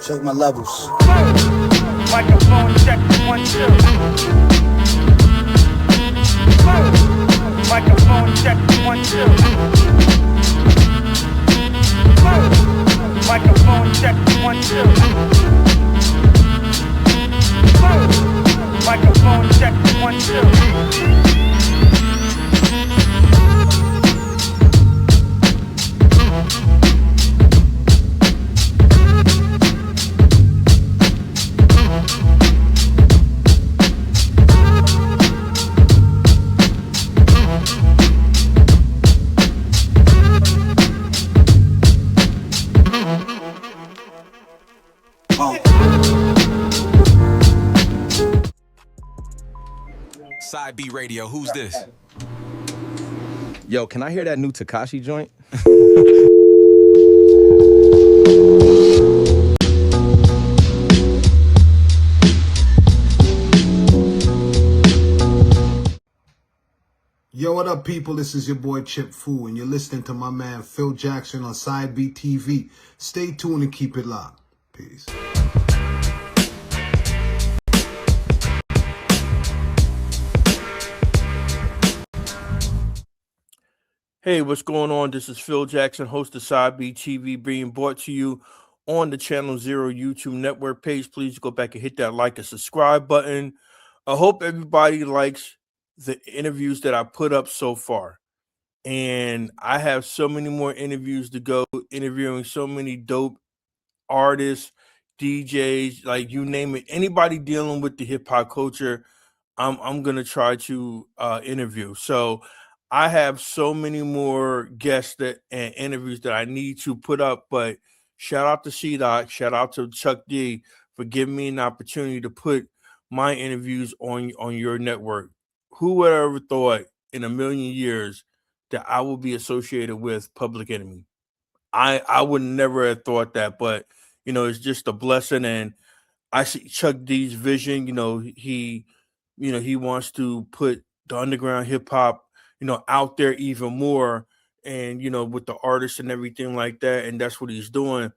Check my levels. Microphone check 1 2. Microphone check 1 2. Microphone check 1 2. Microphone check 1 2. Side B Radio, who's this? Yo, can I hear that new Tekashi joint? Yo, what up, people? This is your boy Chipfu, and you're listening to my man Phil Jackson on Side B TV. Stay tuned and keep it locked. Peace. Hey, what's going on? This is Phil Jackson, host of Side B TV, being brought to you on the Channel Zero YouTube network page. Please go back and hit that like and subscribe button. I hope everybody likes the interviews that I put up so far. And I have so many more interviews to go, interviewing so many dope artists, DJs, like you name it. Anybody dealing with the hip hop culture, I'm gonna try to interview. So I have so many more guests and interviews that I need to put up, but shout out to C-Doc, shout out to Chuck D for giving me an opportunity to put my interviews on your network. Who would have ever thought in a million years that I would be associated with Public Enemy? I would never have thought that, but you know, it's just a blessing. And I see Chuck D's vision. He wants to put the underground hip hop, out there even more, and with the artists and everything like that. And that's what he's doing.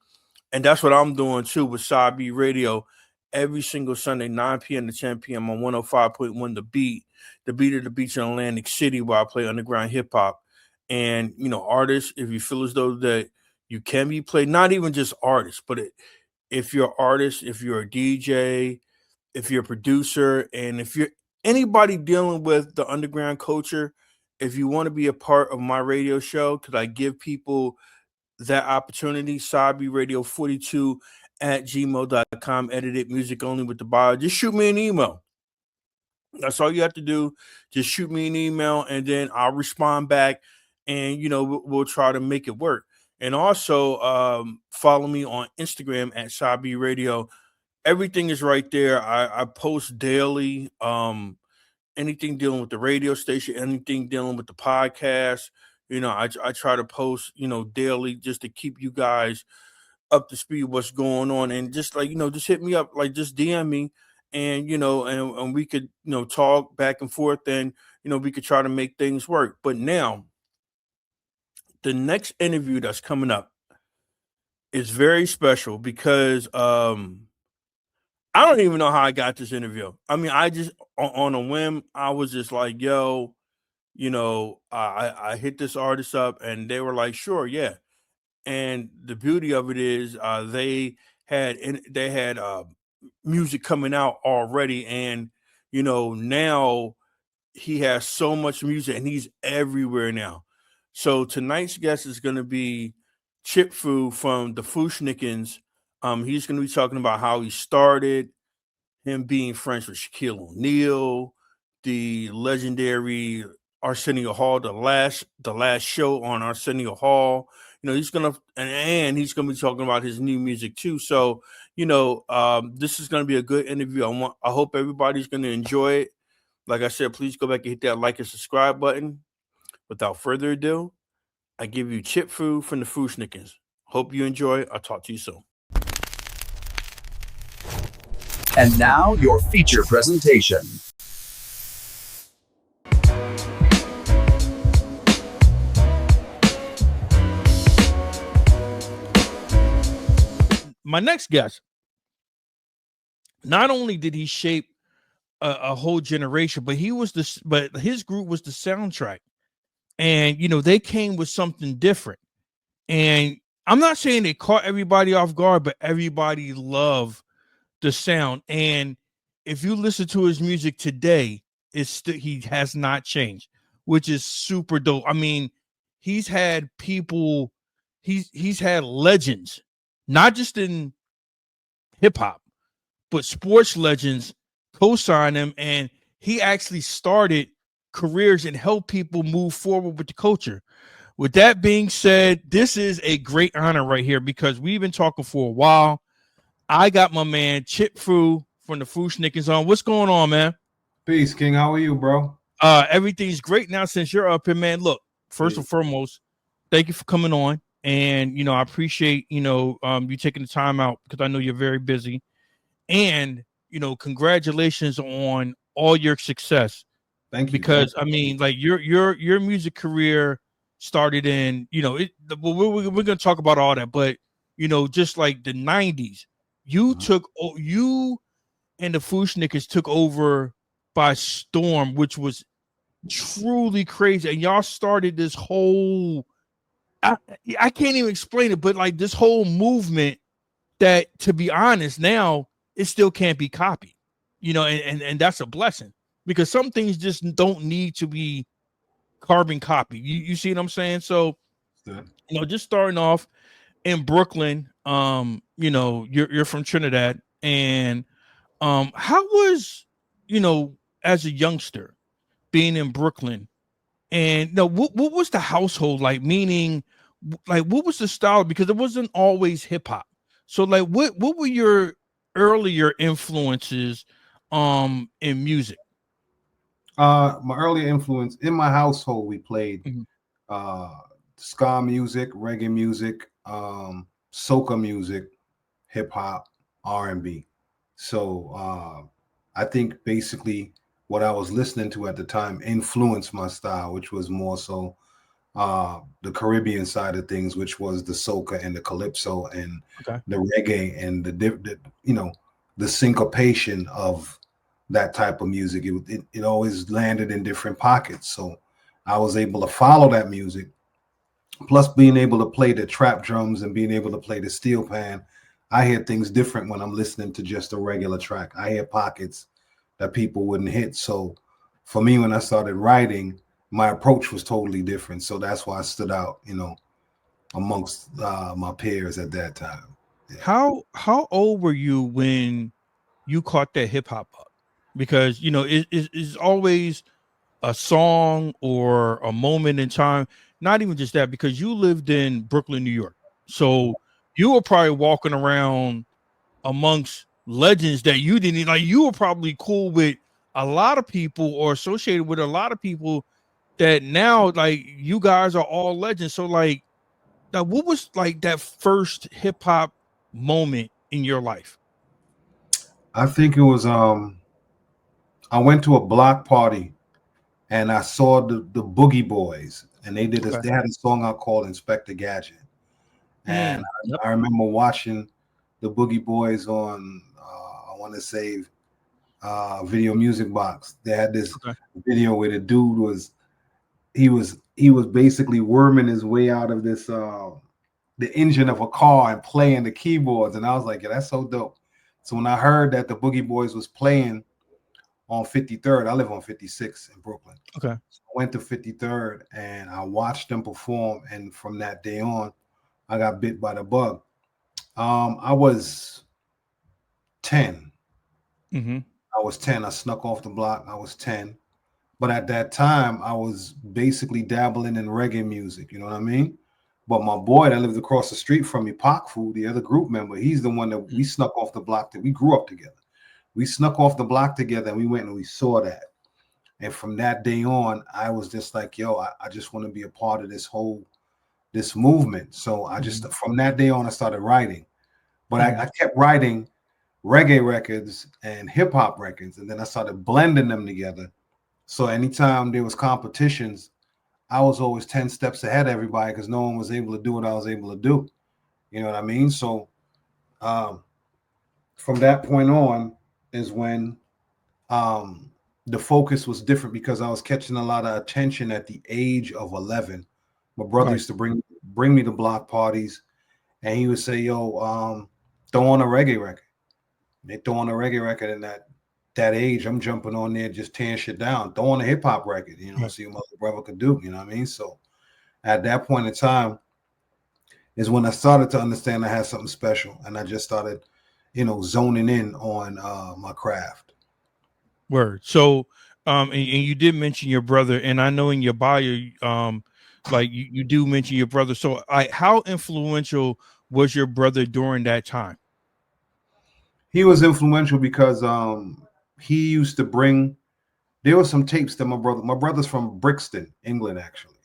And that's what I'm doing too with Side B Radio every single Sunday, 9 p.m. to 10 p.m. on 105.1 The Beat of the Beach in Atlantic City, where I play underground hip hop. And, artists, if you feel as though that you can be played, not even just artists, but if you're an artist, if you're a DJ, if you're a producer, and if you're anybody dealing with the underground culture, if you want to be a part of my radio show, because I give people that opportunity, SideBRadio42@gmail.com, edited music only with the bio. Just shoot me an email. That's all you have to do. Just shoot me an email, and then I'll respond back, and we'll try to make it work. And also follow me on Instagram at SideB Radio. Everything is right there. I post daily. Anything dealing with the radio station, anything dealing with the podcast, I try to post, daily, just to keep you guys up to speed what's going on. And just like, just hit me up, like just DM me, and, and we could, talk back and forth, and, we could try to make things work. But now the next interview that's coming up is very special because, I don't even know how I got this interview. I mean, I just, on a whim, I was just like, yo, I hit this artist up, and they were like, sure, yeah. And the beauty of it is they had music coming out already. And, now he has so much music, and he's everywhere now. So tonight's guest is going to be Chipfu from the FU-SCHNICKENS. He's going to be talking about how he started, him being friends with Shaquille O'Neal, the legendary Arsenio Hall, the last show on Arsenio Hall. He's gonna and he's gonna be talking about his new music too. So, this is gonna be a good interview. I hope everybody's gonna enjoy it. Like I said, please go back and hit that like and subscribe button. Without further ado, I give you Chipfu from the FU-SCHNICKENS. Hope you enjoy. I'll talk to you soon. And now your feature presentation. My next guest not only did he shape a whole generation, but but his group was the soundtrack. And they came with something different. And I'm not saying they caught everybody off guard, but everybody loved the sound. And if you listen to his music today, he has not changed, which is super dope. I mean, he's had people, he's had legends, not just in hip hop, but sports legends co-sign him, and he actually started careers and helped people move forward with the culture. With that being said, this is a great honor right here because we've been talking for a while. I got my man Chipfu from the FU-SCHNICKENS on. What's going on, man? Peace, King. How are you, bro? Everything's great now since you're up here, man. Look, first and foremost, thank you for coming on. And I appreciate you taking the time out because I know you're very busy. And congratulations on all your success. Thank you. Because I mean, like your music career started in we're gonna talk about all that, but just like the 90s, you and the FU-SCHNICKENS took over by storm, which was truly crazy. And y'all started this whole I can't even explain it, but like this whole movement that, to be honest, now it still can't be copied, and that's a blessing because some things just don't need to be carbon copy. You see what I'm saying? So, just starting off in Brooklyn, you're from Trinidad, and how was, as a youngster being in Brooklyn, and what was the household like? Meaning, like, what was the style? Because it wasn't always hip hop. So, like, what were your earlier influences in music? My earlier influence in my household, we played Mhm. ska music, reggae music, soca music, hip hop, R&B. So I think basically what I was listening to at the time influenced my style, which was more so the Caribbean side of things, which was the soca and the calypso and Okay. the reggae and the syncopation of that type of music. It always landed in different pockets, so I was able to follow that music. Plus, being able to play the trap drums and being able to play the steel pan, I hear things different when I'm listening to just a regular track. I hear pockets that people wouldn't hit. So for me, when I started writing, my approach was totally different. So that's why I stood out, amongst my peers at that time. Yeah. How old were you when you caught that hip hop up? Because it's always a song or a moment in time. Not even just that, because you lived in Brooklyn, New York, so you were probably walking around amongst legends that you didn't like. You were probably cool with a lot of people or associated with a lot of people that now, like, you guys are all legends. So, like, now what was like that first hip hop moment in your life? I think it was I went to a block party and I saw the Boogie Boys, and Okay. they had a song out called Inspector Gadget. And Yep. I remember watching the Boogie Boys on I want to say Video Music Box. They had this Okay. video where the dude was he was basically worming his way out of this the engine of a car and playing the keyboards, and I was like, yeah, that's so dope. So when I heard that the Boogie Boys was playing on 53rd, I live on 56 in Brooklyn. Okay. So I went to 53rd and I watched them perform, and from that day on, I got bit by the bug. I was 10. Mm-hmm. I was 10. I snuck off the block. I was 10. But at that time, I was basically dabbling in reggae music. You know what I mean? But my boy that lived across the street from me, Fu, the other group member, he's the one that we snuck off the block that we grew up together. We snuck off the block together and we went and we saw that. And from that day on, I was just like, yo, I just want to be a part of this movement. So I just, from that day on, I started writing. But I kept writing reggae records and hip hop records. And then I started blending them together. So anytime there was competitions, I was always 10 steps ahead of everybody because no one was able to do what I was able to do. You know what I mean? So from that point on, is when the focus was different because I was catching a lot of attention at the age of 11. My brother Right. used to bring me to block parties, and he would say, "Yo, throw on a reggae record." They throw on a reggae record, and that age, I'm jumping on there, just tearing shit down. Throw on a hip hop record, Right. see what my brother could do. You know what I mean? So at that point in time is when I started to understand I had something special, and I just started, zoning in on my craft. Word. So, and you did mention your brother, and I know in your bio, like you do mention your brother. So, how influential was your brother during that time? He was influential because he used to bring. There were some tapes that my brother's from Brixton, England, actually,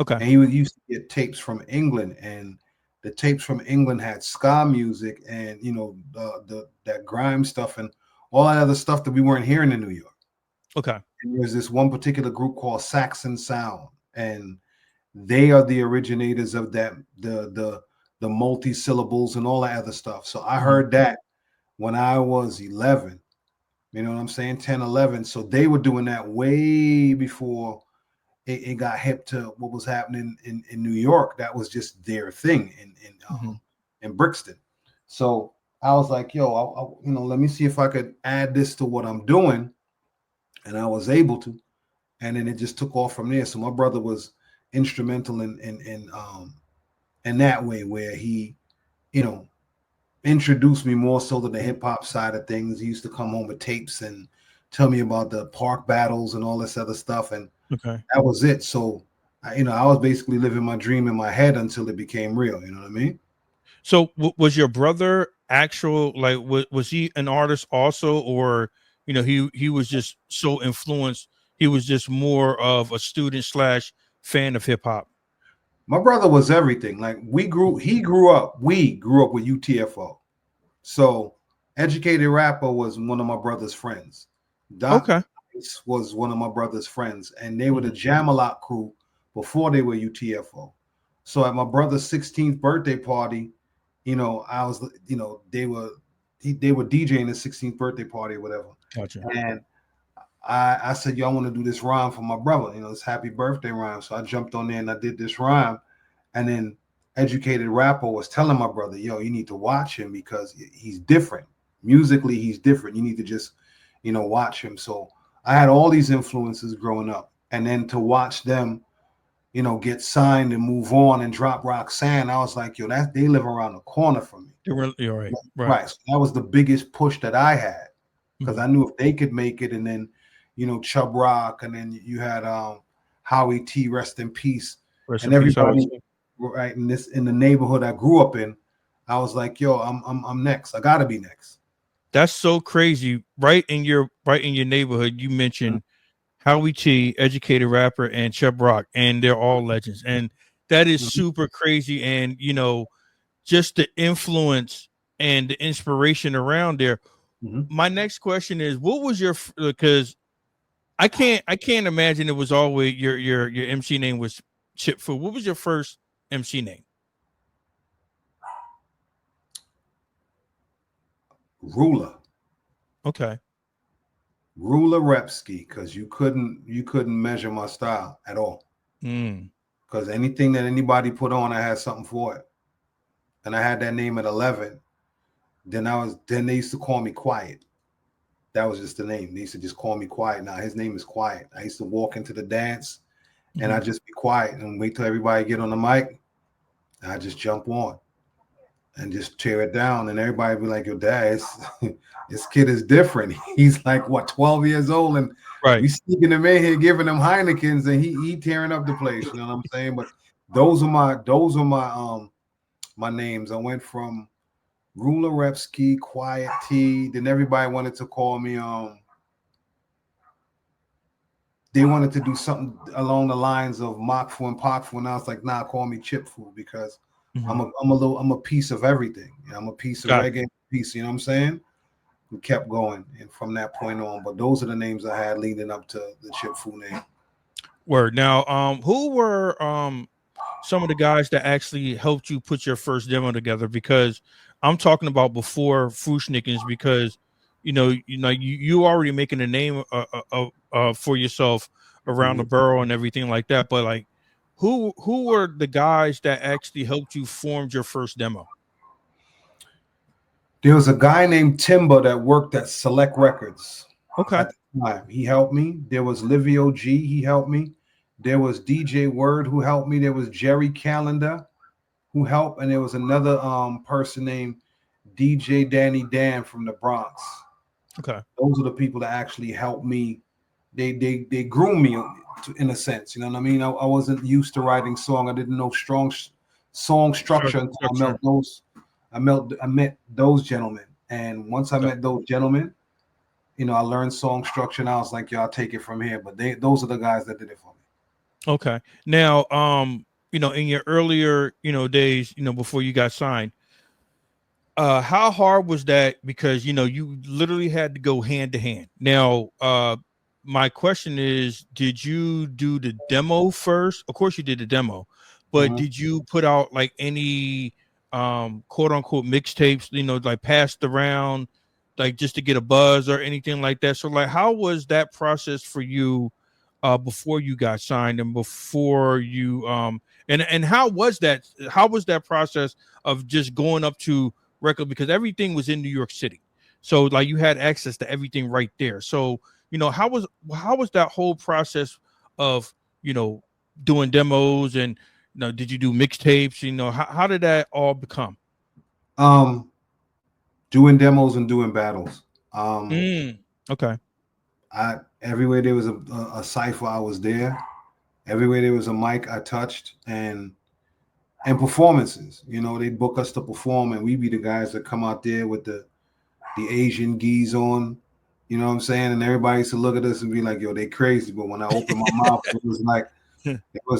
Okay. and he would used to get tapes from England, and the tapes from England had ska music and that grime stuff and all that other stuff that we weren't hearing in New York. Okay. And there's this one particular group called Saxon Sound, and they are the originators of that the multi syllables and all that other stuff. So I heard that when I was 11. You know what I'm saying? 10, 11. So they were doing that way before it got hip to what was happening in New York. That was just their thing in Brixton. So I was like, yo, let me see if I could add this to what I'm doing. And I was able to. And then it just took off from there. So my brother was instrumental in that way, where he, introduced me more so to the hip hop side of things. He used to come home with tapes and tell me about the park battles and all this other stuff, and Okay. that was it. So, I was basically living my dream in my head until it became real. You know what I mean? So, was your brother actual like was he an artist also, or he was just so influenced? He was just more of a student slash fan of hip hop. My brother was everything. Like we grew up with UTFO. So, Educated Rapper was one of my brother's friends. Doc Okay. was one of my brother's friends, and they were the Jam-A-Lot crew before they were UTFO. So at my brother's 16th birthday party, I was, they were DJing his 16th birthday party or whatever. Gotcha. And I said, yo, I want to do this rhyme for my brother, this happy birthday rhyme. So I jumped on there and I did this rhyme. And then Educated Rapper was telling my brother, yo, you need to watch him because he's different. Musically, he's different. You need to just, watch him. So I had all these influences growing up. And then to watch them, get signed and move on and drop Roxanne, I was like, yo, they live around the corner from me. You're right. Right. So that was the biggest push that I had because I knew if they could make it, and then, Chub Rock, and then you had Howie T, rest in peace, Rest and in peace, everybody Howie. right in the neighborhood I grew up in. I was like, yo, I'm next. I gotta be next. That's so crazy. Right in your neighborhood, you mentioned Howie T, Educated Rapper, and Chub Rock, and they're all legends. And that is super crazy. And just the influence and the inspiration around there. My next question is, what was your because I can't imagine it was always your MC name was Chipfu. What was your first MC name? Ruler. Okay. Ruler Repski, because you couldn't measure my style at all. Because anything that anybody put on, I had something for it. And I had that name at 11. Then they used to call me Quiet. That was just the name. They used to just call me Quiet. Now his name is Quiet. I used to walk into the dance and I just be quiet and wait till everybody get on the mic. And I just jump on and just tear it down. And everybody be like, yo, Dad, this kid is different. He's like, what, 12 years old? And we sneaking him in here, giving him Heinekens, and he tearing up the place. You know what I'm saying? But those are my names. I went from Ruler Repski, Quiet T. Then everybody wanted to call me they wanted to do something along the lines of Mokfu and Pokfu, and I was like, nah, call me Chipfu because I'm a piece of everything. I'm a piece of reggae, piece, you know what I'm saying? We kept going, and from that point on. But those are the names I had leading up to the Chipfu name. Word. Now, who were some of the guys that actually helped you put your first demo together? Because I'm talking about before FU-SCHNICKENS, because you already making a name for yourself around the borough and everything like that. But like, who were the guys that actually helped you form your first demo? There was a guy named Timber that worked at Select Records Okay. at the time. He helped me. There was Livio G. He helped me. There was DJ Word who helped me. There was Jerry Calendar who helped, and there was another person named DJ Danny Dan from the Bronx. Okay. Those are the people that actually helped me. They groomed me in a sense. You know what I mean? I wasn't used to writing song. I didn't know strong song structure until I met those. I met those gentlemen, and once I met those gentlemen, I learned song structure, and I was like, I'll take it from here. But those are the guys that did it for me. Okay. Now, in your earlier, days, before you got signed, how hard was that? Because you literally had to go hand to hand. Now, my question is, did you do the demo first? Of course you did the demo, but did you put out like any quote unquote mixtapes, like passed around, like just to get a buzz or anything like that? So like, how was that process for you before you got signed and before you and how was that process of just going up to record, because everything was in New York City, so like you had access to everything right there? So how was that whole process of doing demos, and did you do mixtapes? How did that all become? Doing demos and doing battles. Okay. Everywhere there was a cipher, I was there. Everywhere there was a mic, I touched, and performances. They book us to perform, and we be the guys that come out there with the Asian geese on. You know what I'm saying? And everybody used to look at us and be like, "Yo, they crazy." But when I opened my mouth, it was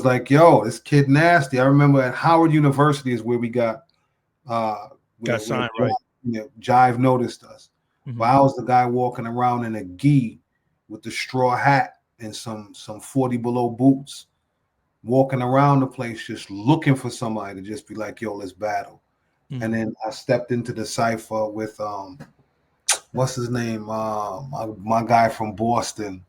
like, "Yo, this kid nasty." I remember at Howard University is where we got signed, right? Jive noticed us. But I was the guy walking around in a gi with the straw hat and some 40 below boots, walking around the place just looking for somebody to just be like, "Yo, let's battle." And then I stepped into the cipher with what's his name? My guy from Boston.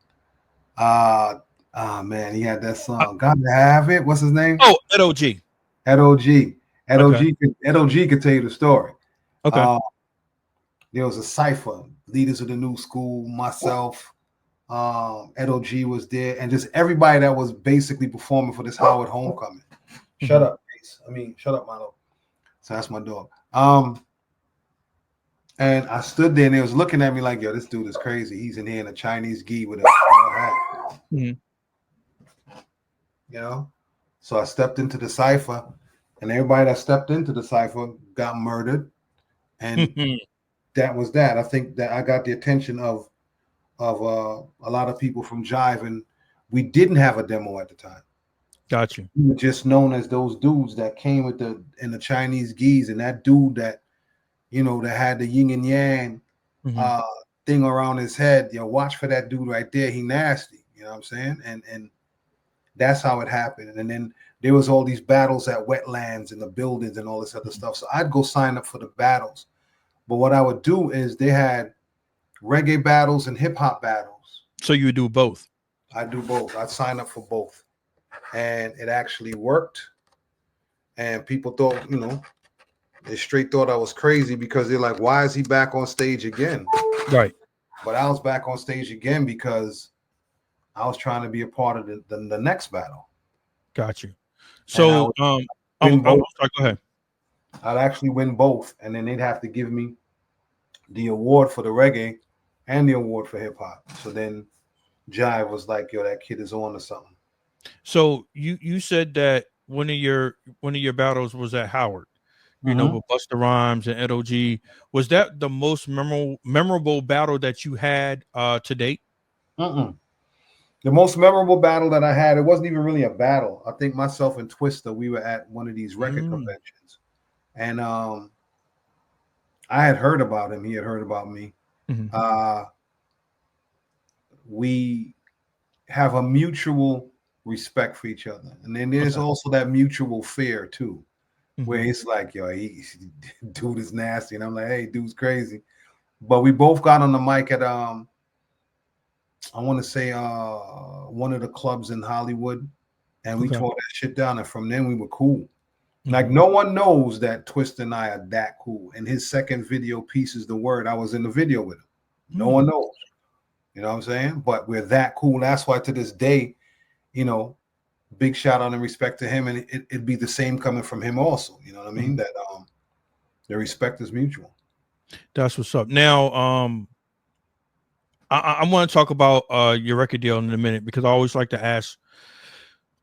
Man, he had that song. Got to have it. What's his name? Oh, Ed OG. Ed OG. Ed Okay. OG could tell you the story. Okay. There was a cipher, leaders of the new school, myself, Ed OG was there, and just everybody that was basically performing for this Howard homecoming. Shut up, Ace. Shut up, Milo. So that's my dog. And I stood there, and they was looking at me like, "Yo, this dude is crazy. He's in here in a Chinese gi with a hat." So I stepped into the cipher, and everybody that stepped into the cipher got murdered, and that was that. I think that I got the attention of a lot of people from Jive, and we didn't have a demo at the time. Got you. We were just known as those dudes that came in the Chinese geese, and that dude that that had the yin and yang thing around his head. Watch for that dude right there. He nasty. You know what I'm saying? And that's how it happened. And then there was all these battles at wetlands and the buildings and all this other stuff. So I'd go sign up for the battles. But what I would do is they had reggae battles and hip hop battles. So you would do both? I do both. I'd sign up for both. And it actually worked. And people thought, they straight thought I was crazy because they're like, "Why is he back on stage again?" Right. But I was back on stage again because I was trying to be a part of the next battle. Got you. So go ahead. I'd actually win both, and then they'd have to give me the award for the reggae and the award for hip hop. So then Jive was like, "Yo, that kid is on to something." So you said that one of your battles was at Howard, with Busta Rhymes and Ed OG. Was that the most memorable battle that you had to date? The most memorable battle that I had, it wasn't even really a battle. I think myself and Twista, we were at one of these record conventions, and I had heard about him. He had heard about me. We have a mutual respect for each other, and then there's also that mutual fear too, where it's like, "Yo, dude is nasty," and I'm like, "Hey, dude's crazy." But we both got on the mic at I want to say one of the clubs in Hollywood, and we Okay. tore that shit down. And from then we were cool. Like Mhm. no one knows that Twist and I are that cool. And his second video piece is the word. I was in the video with him. No one knows. You know what I'm saying? But we're that cool. That's why to this day, you know, big shout out and respect to him. And it'd be the same coming from him also. You know what I mean? That the respect is mutual. That's what's up. Now, I want to talk about your record deal in a minute because I always like to ask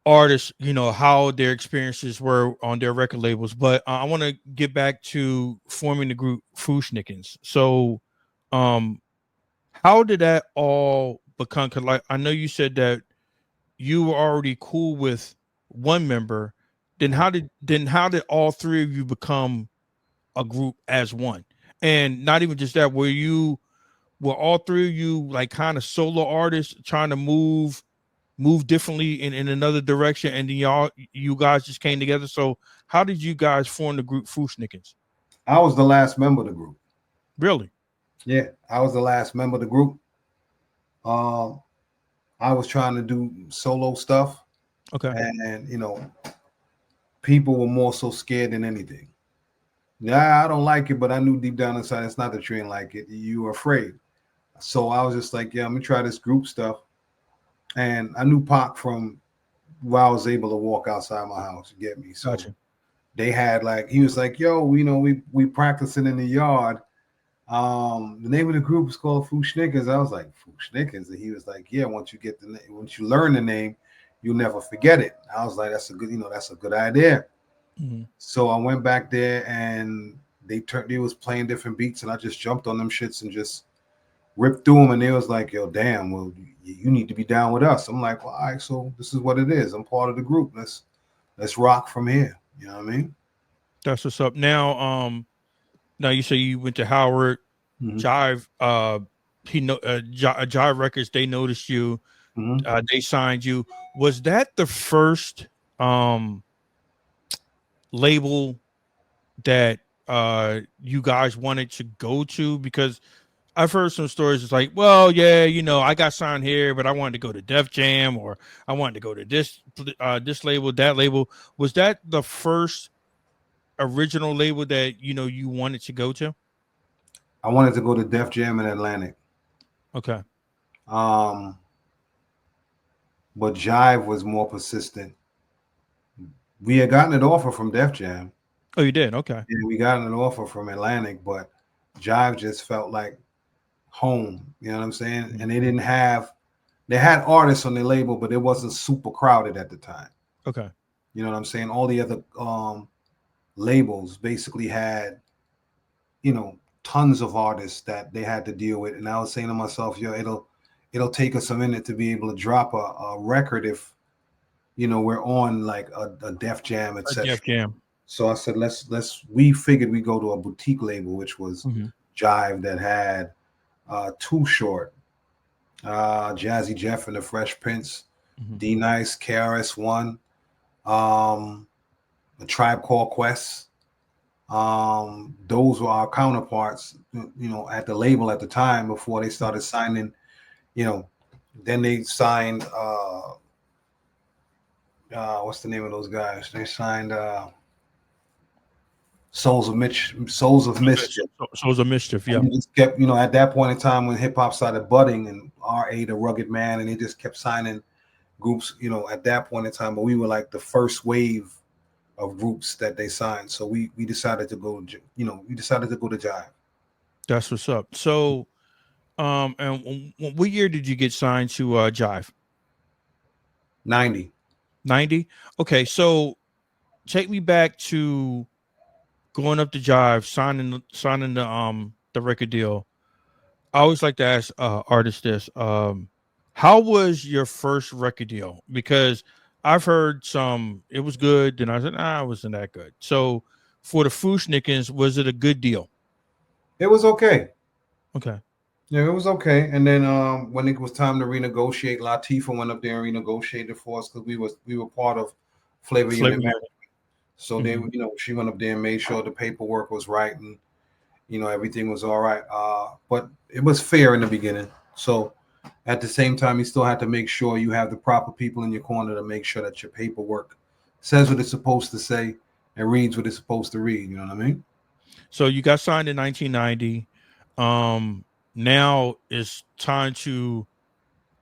artists, you know, how their experiences were on their record labels. But I want to get back to forming the group FU-SCHNICKENS. So, how did that all become? Because, like, I know you said that you were already cool with one member. Then how did all three of you become a group as one? And not even just that, were all three of you like kind of solo artists trying to move differently in another direction, and then you guys just came together? So how did you guys form the group FU-SCHNICKENS? I was the last member of the group. Really? Yeah, I was the last member of the group. I was trying to do solo stuff, Okay. and you know, people were more so scared than anything. Yeah, I don't like it, but I knew deep down inside it's not that you ain't like it. You were afraid. So I was just like, yeah, I'm gonna try this group stuff. And I knew Pac from where I was able to walk outside my house. You get me? So Gotcha. they had like he was like, yo, you know, we practicing in the yard. The name of the group is called FU-SCHNICKENS. I was like, FU-SCHNICKENS, and he was like, yeah, once you get the name, once you learn the name, you'll never forget it. I was like, that's a good, you know, that's a good idea. So I went back there and they was playing different beats, and I just jumped on them shits and just ripped through them. And they was like, yo, damn, well, you need to be down with us. I'm like, well, all right, so this is what it is. I'm part of the group. Let's rock from here. You know what I mean? That's what's up. Now you say you went to Howard Jive. Jive Records. They noticed you. They signed you. Was that the first label that you guys wanted to go to? Because I've heard some stories. It's like, well, yeah, you know, I got signed here, but I wanted to go to Def Jam, or I wanted to go to this label, that label. Was that the first original label that you wanted to go to? I wanted to go to Def Jam in Atlantic. Okay. But Jive was more persistent. We had gotten an offer from Def Jam. Oh, you did? Okay. And we got an offer from Atlantic, but Jive just felt like home. You know what I'm saying? And they had artists on their label, but it wasn't super crowded at the time. Okay. You know what I'm saying? All the other labels basically had, you know, tons of artists that they had to deal with. And I was saying to myself, yo, it'll take us a minute to be able to drop a record if, you know, we're on like a Def Jam, etc. Def Jam. So I said, we figured we go to a boutique label, which was Jive, that had Too Short, Jazzy Jeff and the Fresh Prince, D Nice, KRS-One, The Tribe Called Quest. Those were our counterparts, you know, at the label at the time before they started signing, you know. Then they signed what's the name of those guys? They signed Souls of Mischief. Souls of Mischief, yeah. And just kept, you know, at that point in time when hip hop started budding, and R.A. the Rugged Man, and they just kept signing groups, you know, at that point in time. But we were like the first wave of groups that they signed. So we decided to go, you know, to Jive. That's what's up. So, and what year did you get signed to Jive? 90. 90. Okay, so take me back to going up to Jive, signing the record deal. I always like to ask artists this: how was your first record deal? Because I've heard some it was good, and I said, it wasn't that good. So for the FU-SCHNICKENS, was it a good deal? It was okay. Okay. Yeah, it was okay. And then when it was time to renegotiate, Latifah went up there and renegotiated for us because we were part of Flavor Unit. So they, you know, she went up there and made sure the paperwork was right, and everything was all right. But it was fair in the beginning. So at the same time, you still have to make sure you have the proper people in your corner to make sure that your paperwork says what it's supposed to say and reads what it's supposed to read. You know what I mean? So you got signed in 1990. Now it's time to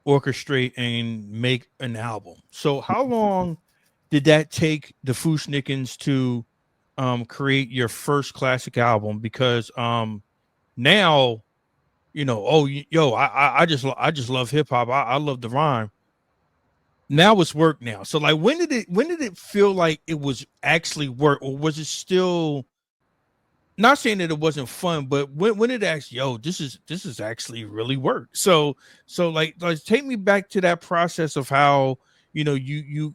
orchestrate and make an album. So how long did that take the FU-SCHNICKENS to create your first classic album? Because now I just love hip hop. I love the rhyme. Now it's work now. So like when did it feel like it was actually work, or was it still, not saying that it wasn't fun, but when it actually, this is actually really work. So like take me back to that process of how you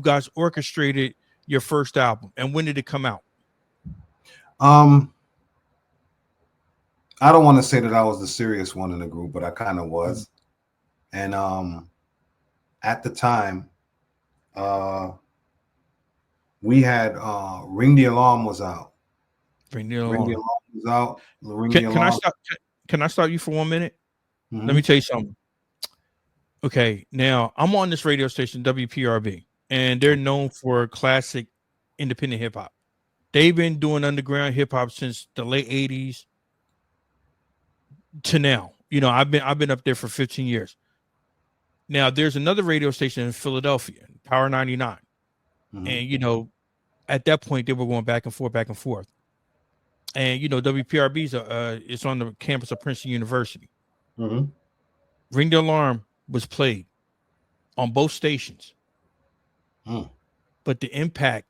guys orchestrated your first album, and when did it come out? I don't want to say that I was the serious one in the group, but I kind of was. And at the time, we had Ring the Alarm was out. Ring the Alarm was out. Can I stop you for 1 minute? Mm-hmm. Let me tell you something. Okay, now I'm on this radio station, WPRB, and they're known for classic independent hip hop. They've been doing underground hip hop since the late 80s to now. I've been up there for 15 years. Now there's another radio station in Philadelphia, Power 99. Mm-hmm. And at that point they were going back and forth. And WPRB's it's on the campus of Princeton University. Mm-hmm. Ring the Alarm was played on both stations. But the impact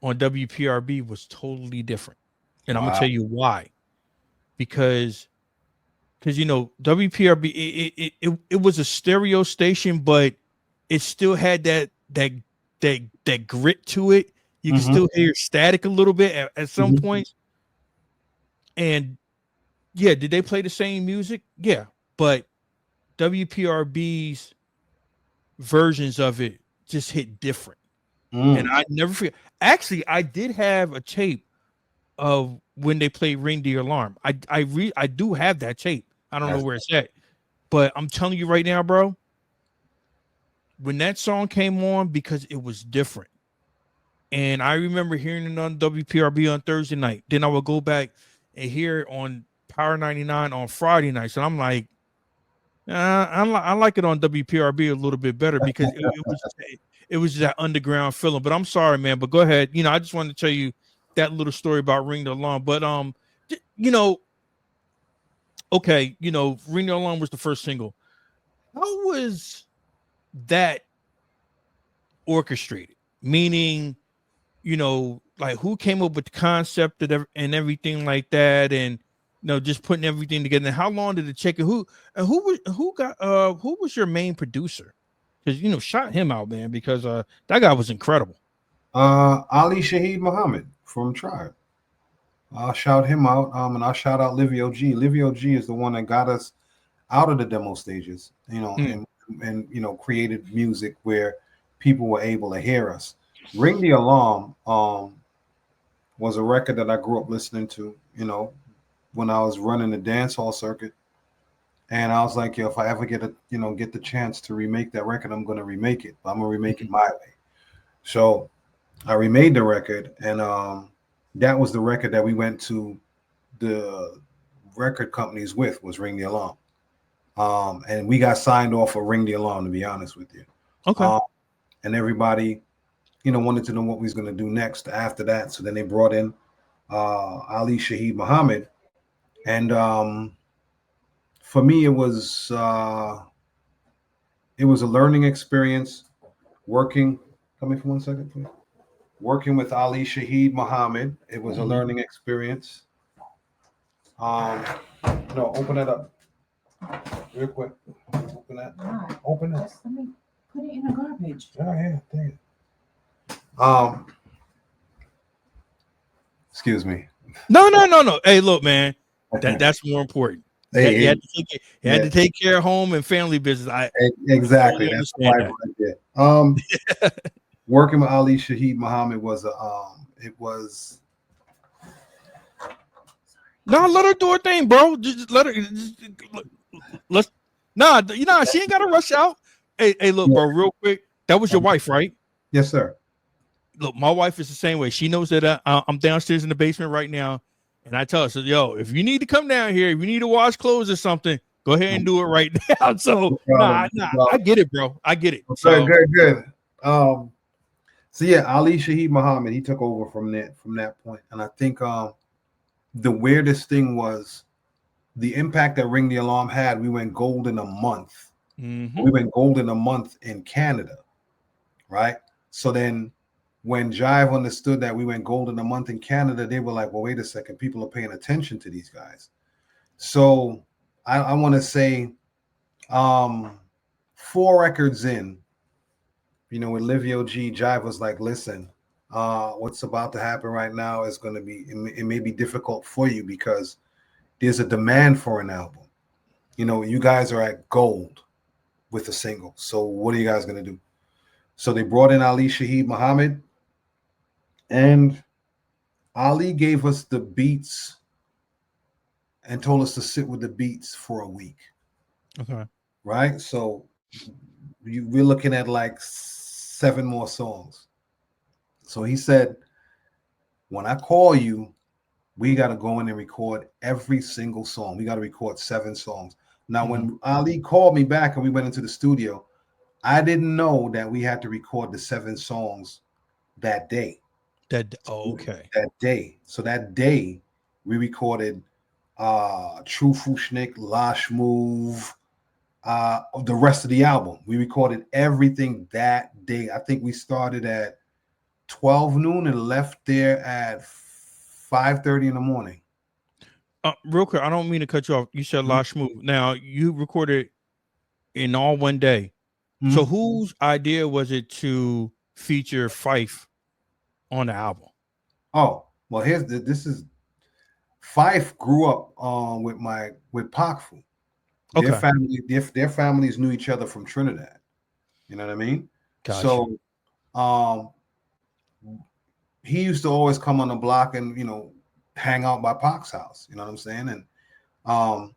on WPRB was totally different. And I'm gonna tell you why. Because WPRB it was a stereo station, but it still had that grit to it. You can still hear static a little bit at some points. And yeah, did they play the same music? Yeah, but WPRB's versions of it just hit different. And I never forget. Actually, I did have a tape of when they played Ring the Alarm. I do have that tape. I don't know where it's at, but I'm telling you right now, bro, when that song came on, because it was different. And I remember hearing it on WPRB on Thursday night. Then I would go back and hear it on Power 99 on Friday nights. And I'm like, I like it on WPRB a little bit better because it was just that underground feeling. But I'm sorry, man. But go ahead. I just wanted to tell you that little story about Ring the Alarm. But okay, Ring the Alarm was the first single. How was that orchestrated? Meaning, like who came up with the concept and everything like that, and just putting everything together. And how long did it take? And who was your main producer? Because shout him out, man, because that guy was incredible. Ali Shaheed Muhammad from Tribe. I'll shout him out. And I'll shout out Livio G. Livio G is the one that got us out of the demo stages, and created music where people were able to hear us. Ring the Alarm was a record that I grew up listening to, when I was running the dance hall circuit. And I was like, if I ever get the chance to remake that record, I'm going to remake it. But I'm going to remake it my way. So I remade the record, and that was the record that we went to the record companies with, was Ring the Alarm. And we got signed off for Ring the Alarm, to be honest with you. Okay. And everybody, wanted to know what we was going to do next after that. So then they brought in Ali Shaheed Muhammad. And for me, it was a learning experience working. Come in for 1 second, please. Working with Ali Shaheed Muhammad. It was a learning experience. Open that up real quick. Open that. Why? Open that. Just let me put it in the garbage. Yeah, dang it. Excuse me. No. Hey, look, man, that's more important. You had to take care of home and family business. Exactly. That's why right there. Working with Ali Shaheed Muhammad was No, let her do her thing, bro. Just let her. Let's. Nah, she ain't gotta rush out. Hey, look, Yeah. bro, real quick. That was your wife, right? Yes, sir. Look, my wife is the same way. She knows that I'm downstairs in the basement right now, and I tell her, so, yo, if you need to come down here, if you need to wash clothes or something, go ahead and do it right now. So, No problem. No I problem. get it, bro. I get it. Good, So, good. So yeah, Ali Shaheed Muhammad, he took over from that point, and I think the weirdest thing was the impact that Ring the Alarm had. We went gold in a month. mhm. We went gold in a month in Canada, right? So then when Jive understood that we went gold in a month in Canada, they were like, well, wait a second, people are paying attention to these guys. So I want to say 4 records in, with Livio G, Jive was like, listen, what's about to happen right now is going to be, it may be difficult for you because there's a demand for an album. You guys are at gold with a single. So what are you guys going to do? So they brought in Ali Shaheed Muhammad, and Ali gave us the beats and told us to sit with the beats for a week. Okay. Right? So we're looking at like 7 more songs. So he said, when I call you, we got to go in and record every single song. We got to record 7 songs. Now, when Ali called me back and we went into the studio, I didn't know that we had to record the 7 songs that day. Okay. That day. So that day, we recorded Chipfu, Schnick, Lash Move, the rest of the album. We recorded everything that day. I think we started at 12 noon and left there at 5:30 in the morning. Real quick, I don't mean to cut you off. You said Lash Move. Now you recorded in all one day. So whose idea was it to feature Fife on the album? Oh, well, this is Fife grew up with Pakfu. Okay. Their families knew each other from Trinidad. You know what I mean? Gotcha. So he used to always come on the block and hang out by Pac's house. You know what I'm saying? And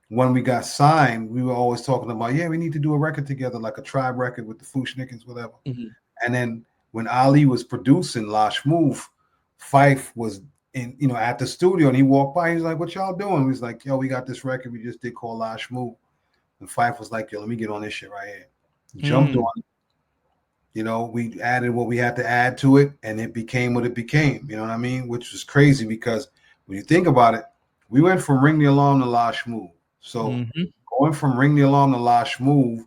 when we got signed, we were always talking about, yeah, we need to do a record together, like a tribe record with the FU-SCHNICKENS, whatever. And then when Ali was producing Lash Move, Fife was at the studio, and he walked by. He's like, "What y'all doing?" He was like, "Yo, we got this record we just did called Lash Move." And Fife was like, "Yo, let me get on this shit right here." Jumped on it. We added what we had to add to it, and it became what it became. You know what I mean? Which was crazy because when you think about it, we went from Ring the Alarm to Lash Move. So going from Ring the Alarm to Lash Move,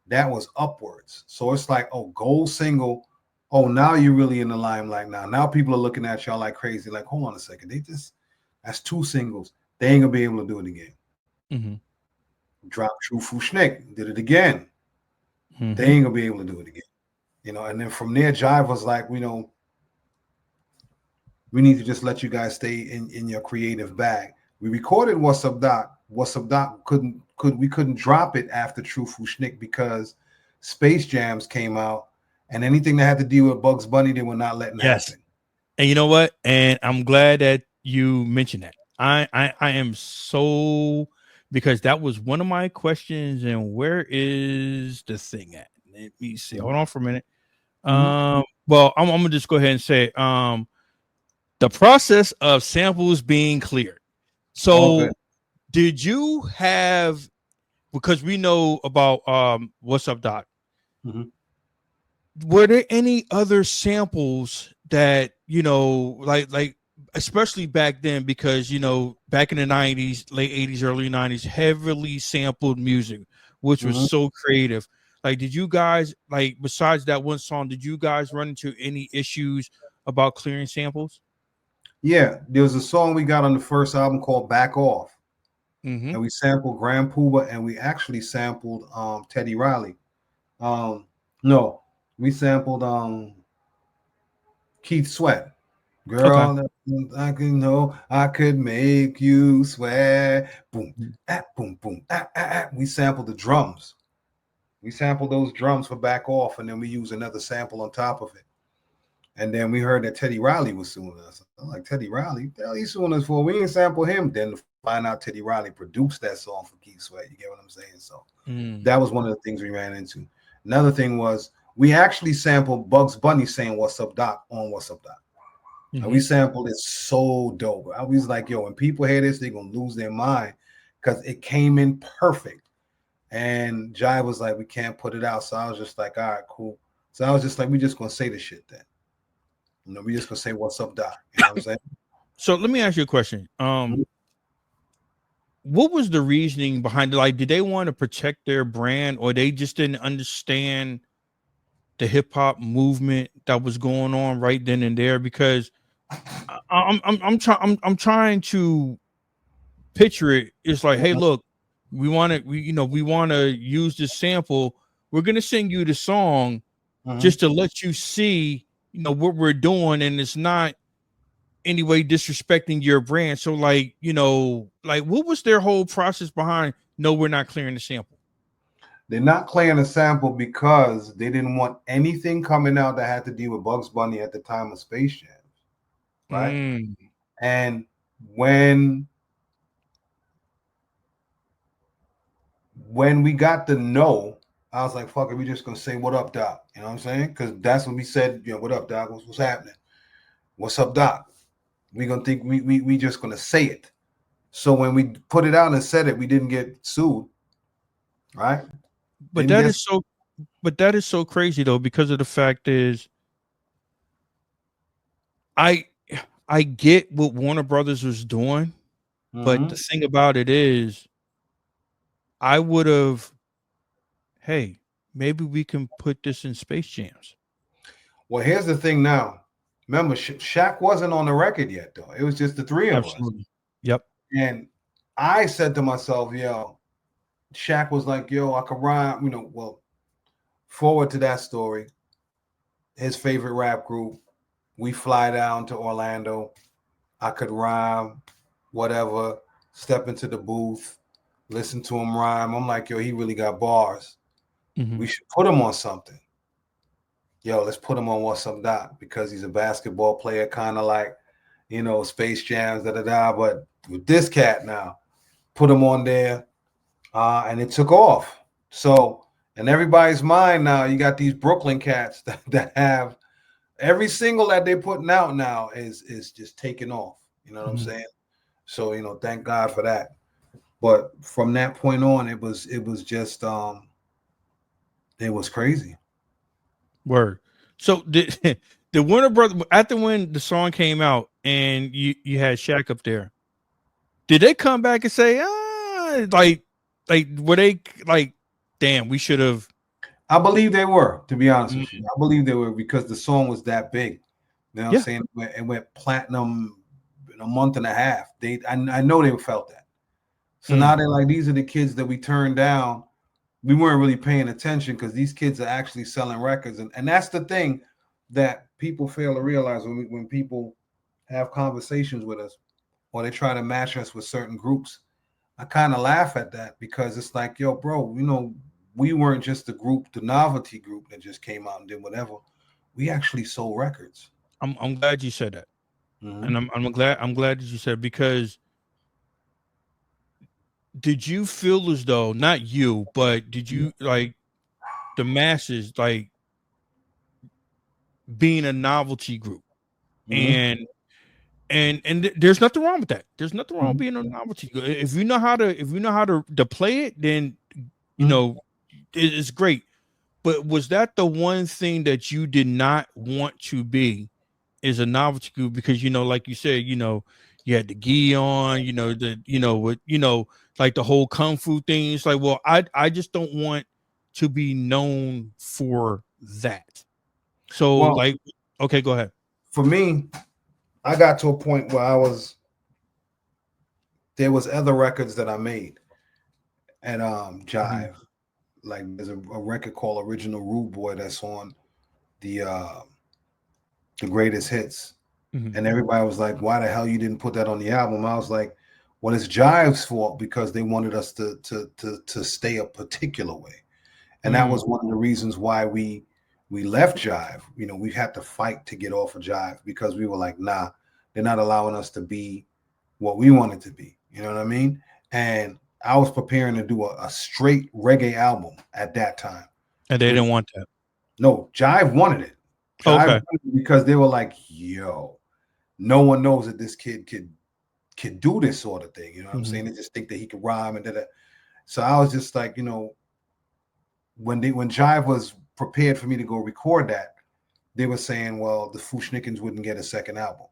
that was upwards. So it's like, oh, gold single. Oh, now you're really in the limelight now. Now people are looking at y'all like crazy. Like, hold on a second. That's 2 singles. They ain't gonna be able to do it again. Drop Chipfu Schnick, did it again. They ain't gonna be able to do it again. And then from there, Jive was like, we need to just let you guys stay in your creative bag. We recorded What's Up Doc. What's Up Doc we couldn't drop it after Chipfu Schnick because Space Jams came out, and anything that had to deal with Bugs Bunny, they were not letting happen. And you know what? And I'm glad that you mentioned that. I am so, because that was one of my questions. And where is the thing at? Let me see. Hold on for a minute. Well, I'm gonna just go ahead and say the process of samples being cleared. So did you have, because we know about What's Up Doc, were there any other samples that like especially back then, because back in the 90s, late 80s, early 90s, heavily sampled music, which was so creative? Like, did you guys, like, besides that one song, did you guys run into any issues about clearing samples? Yeah, there was a song we got on the first album called Back Off. And we sampled Grand Puba, and we actually sampled Teddy Riley. No, we sampled Keith Sweat. Girl, I can know I could make you sweat. Boom, boom, boom. We sampled the drums. We sampled those drums for Back Off, and then we use another sample on top of it. And then we heard that Teddy Riley was suing us. I'm like, Teddy Riley? What the hell he suing us for? We didn't sample him. Then to find out Teddy Riley produced that song for Keith Sweat. You get what I'm saying? So that was one of the things we ran into. Another thing was we actually sampled Bugs Bunny saying "What's Up, Doc" on "What's Up, Doc." And we sampled it so dope. I was like, yo, when people hear this, they're gonna lose their mind because it came in perfect. And Jai was like, we can't put it out. So I was just like, all right, cool. So I was just like, we just gonna say the shit then. You know, we just gonna say "What's up, Doc." You know what I'm saying? So let me ask you a question. What was the reasoning behind it? Like, did they want to protect their brand, or they just didn't understand the hip hop movement that was going on right then and there? Because I'm trying to picture it. It's like, hey, look, we want to use this sample. We're gonna send you the song just to let you see, what we're doing, and it's not anyway disrespecting your brand. So like, what was their whole process behind no, we're not clearing the sample? They're not clearing a sample because they didn't want anything coming out that had to deal with Bugs Bunny at the time of Space Jam. Right? And when we got the no, I was like, fuck it, we just gonna say "What up, Doc?" You know what I'm saying? Because that's when we said, "What up, Doc? What's happening? What's up, Doc?" We gonna think we just gonna say it. So when we put it out and said it, we didn't get sued, right? But that is so crazy though, because of the fact is, I get what Warner Brothers was doing, but the thing about it is, I would have, hey, maybe we can put this in Space Jams. Well, here's the thing now. Remember, Shaq wasn't on the record yet, though. It was just the three of us. Yep. And I said to myself, yo, Shaq was like, yo, I could rhyme, well, forward to that story. His favorite rap group, we fly down to Orlando. I could rhyme, whatever, step into the booth, listen to him rhyme. I'm like, yo, he really got bars. We should put him on something. Yo, let's put him on "What's Up, Doc," because he's a basketball player, kind of like, Space Jams, da-da-da. But with this cat now, put him on there, and it took off. So in everybody's mind now, you got these Brooklyn cats that have every single that they're putting out now is just taking off. You know what I'm saying? So, thank God for that. But from that point on, it was just it was crazy. Word. So the Warner Brothers, after when the song came out and you had Shaq up there, did they come back and say, like were they like, damn, we should have? I believe they were, to be honest with you. I believe they were because the song was that big. You know what I'm saying? It went platinum in a month and a half. I know they felt that. So now they're like, these are the kids that we turned down. We weren't really paying attention because these kids are actually selling records. And that's the thing that people fail to realize when people have conversations with us or they try to match us with certain groups. I kind of laugh at that because it's like, yo, bro, we weren't just the group, the novelty group that just came out and did whatever. We actually sold records. I'm glad you said that. And I'm glad that you said it, because did you feel as though, not you, but did you, like, the masses, like, being a novelty group? And there's nothing wrong with that. There's nothing wrong with being a novelty group. If you know how to play it, then it's great. But was that the one thing that you did not want to be, is a novelty group? Because like you said, you had the gi on, like the whole kung fu thing. It's like, well, I just don't want to be known for that. So, Well, like, okay, go ahead. For me, I got to a point where there was other records that I made at Jive. Like there's a record called Original Rude Boy that's on the greatest hits. And everybody was like, why the hell you didn't put that on the album? I was like, well, it's Jive's fault because they wanted us to stay a particular way. And that was one of the reasons why we we left Jive. You know, we had to fight to get off of Jive because we were like, nah, they're not allowing us to be what we wanted to be. You know what I mean? And I was preparing to do a straight reggae album at that time. And they didn't want that. No, Jive wanted it. Jive Okay. wanted it because they were like, yo, no one knows that this kid could do this sort of thing. You know what I'm saying? They just think that he could rhyme and that. So I was just like, you know, when Jive was prepared for me to go record that, they were saying, well, the FU-SCHNICKENS wouldn't get a second album.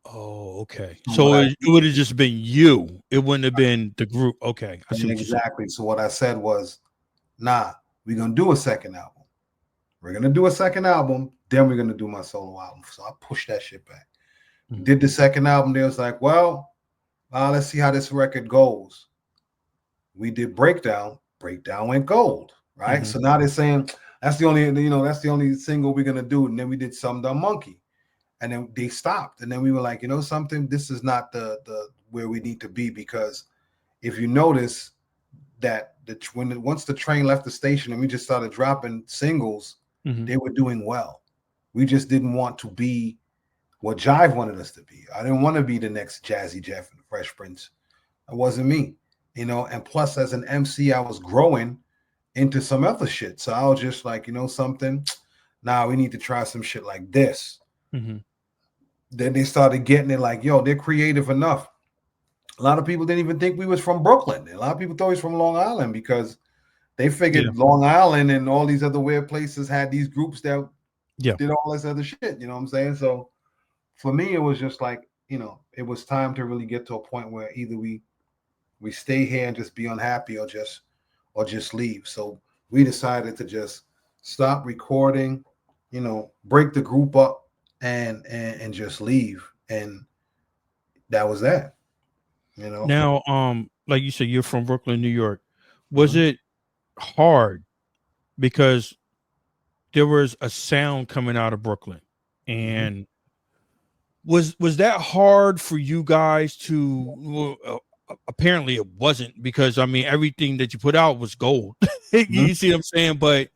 Oh, okay. So it would have just been you. It wouldn't have been the group. Okay. I see Exactly. So what I said was, nah, we're going to do a second album. We're going to do a second album. Then we're going to do my solo album. So I pushed that shit back. Did the second album. They was like, well, let's see how this record goes. We did Breakdown. Breakdown went gold, right? So now they're saying that's the only single we're going to do. And then we did Some Dumb Monkey. And then they stopped. And then we were like, you know something? This is not the where we need to be, because if you notice that once the train left the station and we just started dropping singles, they were doing well. We just didn't want to be what Jive wanted us to be. I didn't want to be the next Jazzy Jeff and Fresh Prince. It wasn't me, you know. And plus, as an MC, I was growing into some other shit. So I was just like, you know something? Nah, we need to try some shit like this. Then they started getting it like, yo, they're creative enough. A lot of people didn't even think we was from Brooklyn. A lot of people thought we was from Long Island because they figured Long Island and all these other weird places had these groups that did all this other shit. You know what I'm saying? So for me, it was just like, you know, it was time to really get to a point where either we stay here and just be unhappy or just leave. So we decided to just stop recording, you know, break the group up and just leave. And that was that. You know. Now, like you said, you're from Brooklyn, New York. Was it hard because there was a sound coming out of Brooklyn, and was that hard for you guys to? Apparently, it wasn't, because I mean everything that you put out was gold. You see what I'm saying? But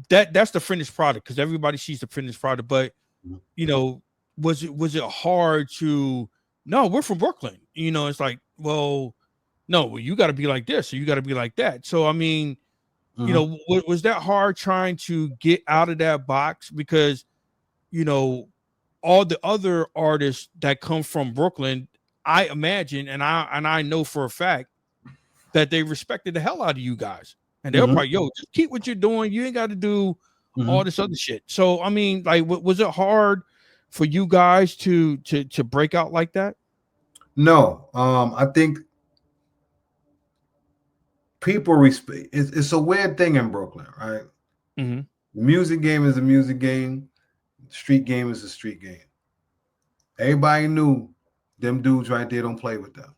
that's the finished product, because everybody sees the finished product. But you know, was it hard to? No, we're from Brooklyn. You know, it's like, well, no, you got to be like this, or you got to be like that. So, I mean, you know, was that hard trying to get out of that box? Because, you know, all the other artists that come from Brooklyn, I imagine, and I know for a fact that they respected the hell out of you guys. And they're probably, yo, just keep what you're doing. You ain't got to do all this other shit. So, I mean, like, was it hard for you guys to break out like that? No, I think people respect. It's a weird thing in Brooklyn, right? The music game is a music game. The street game is a street game. Everybody knew them dudes right there don't play with them.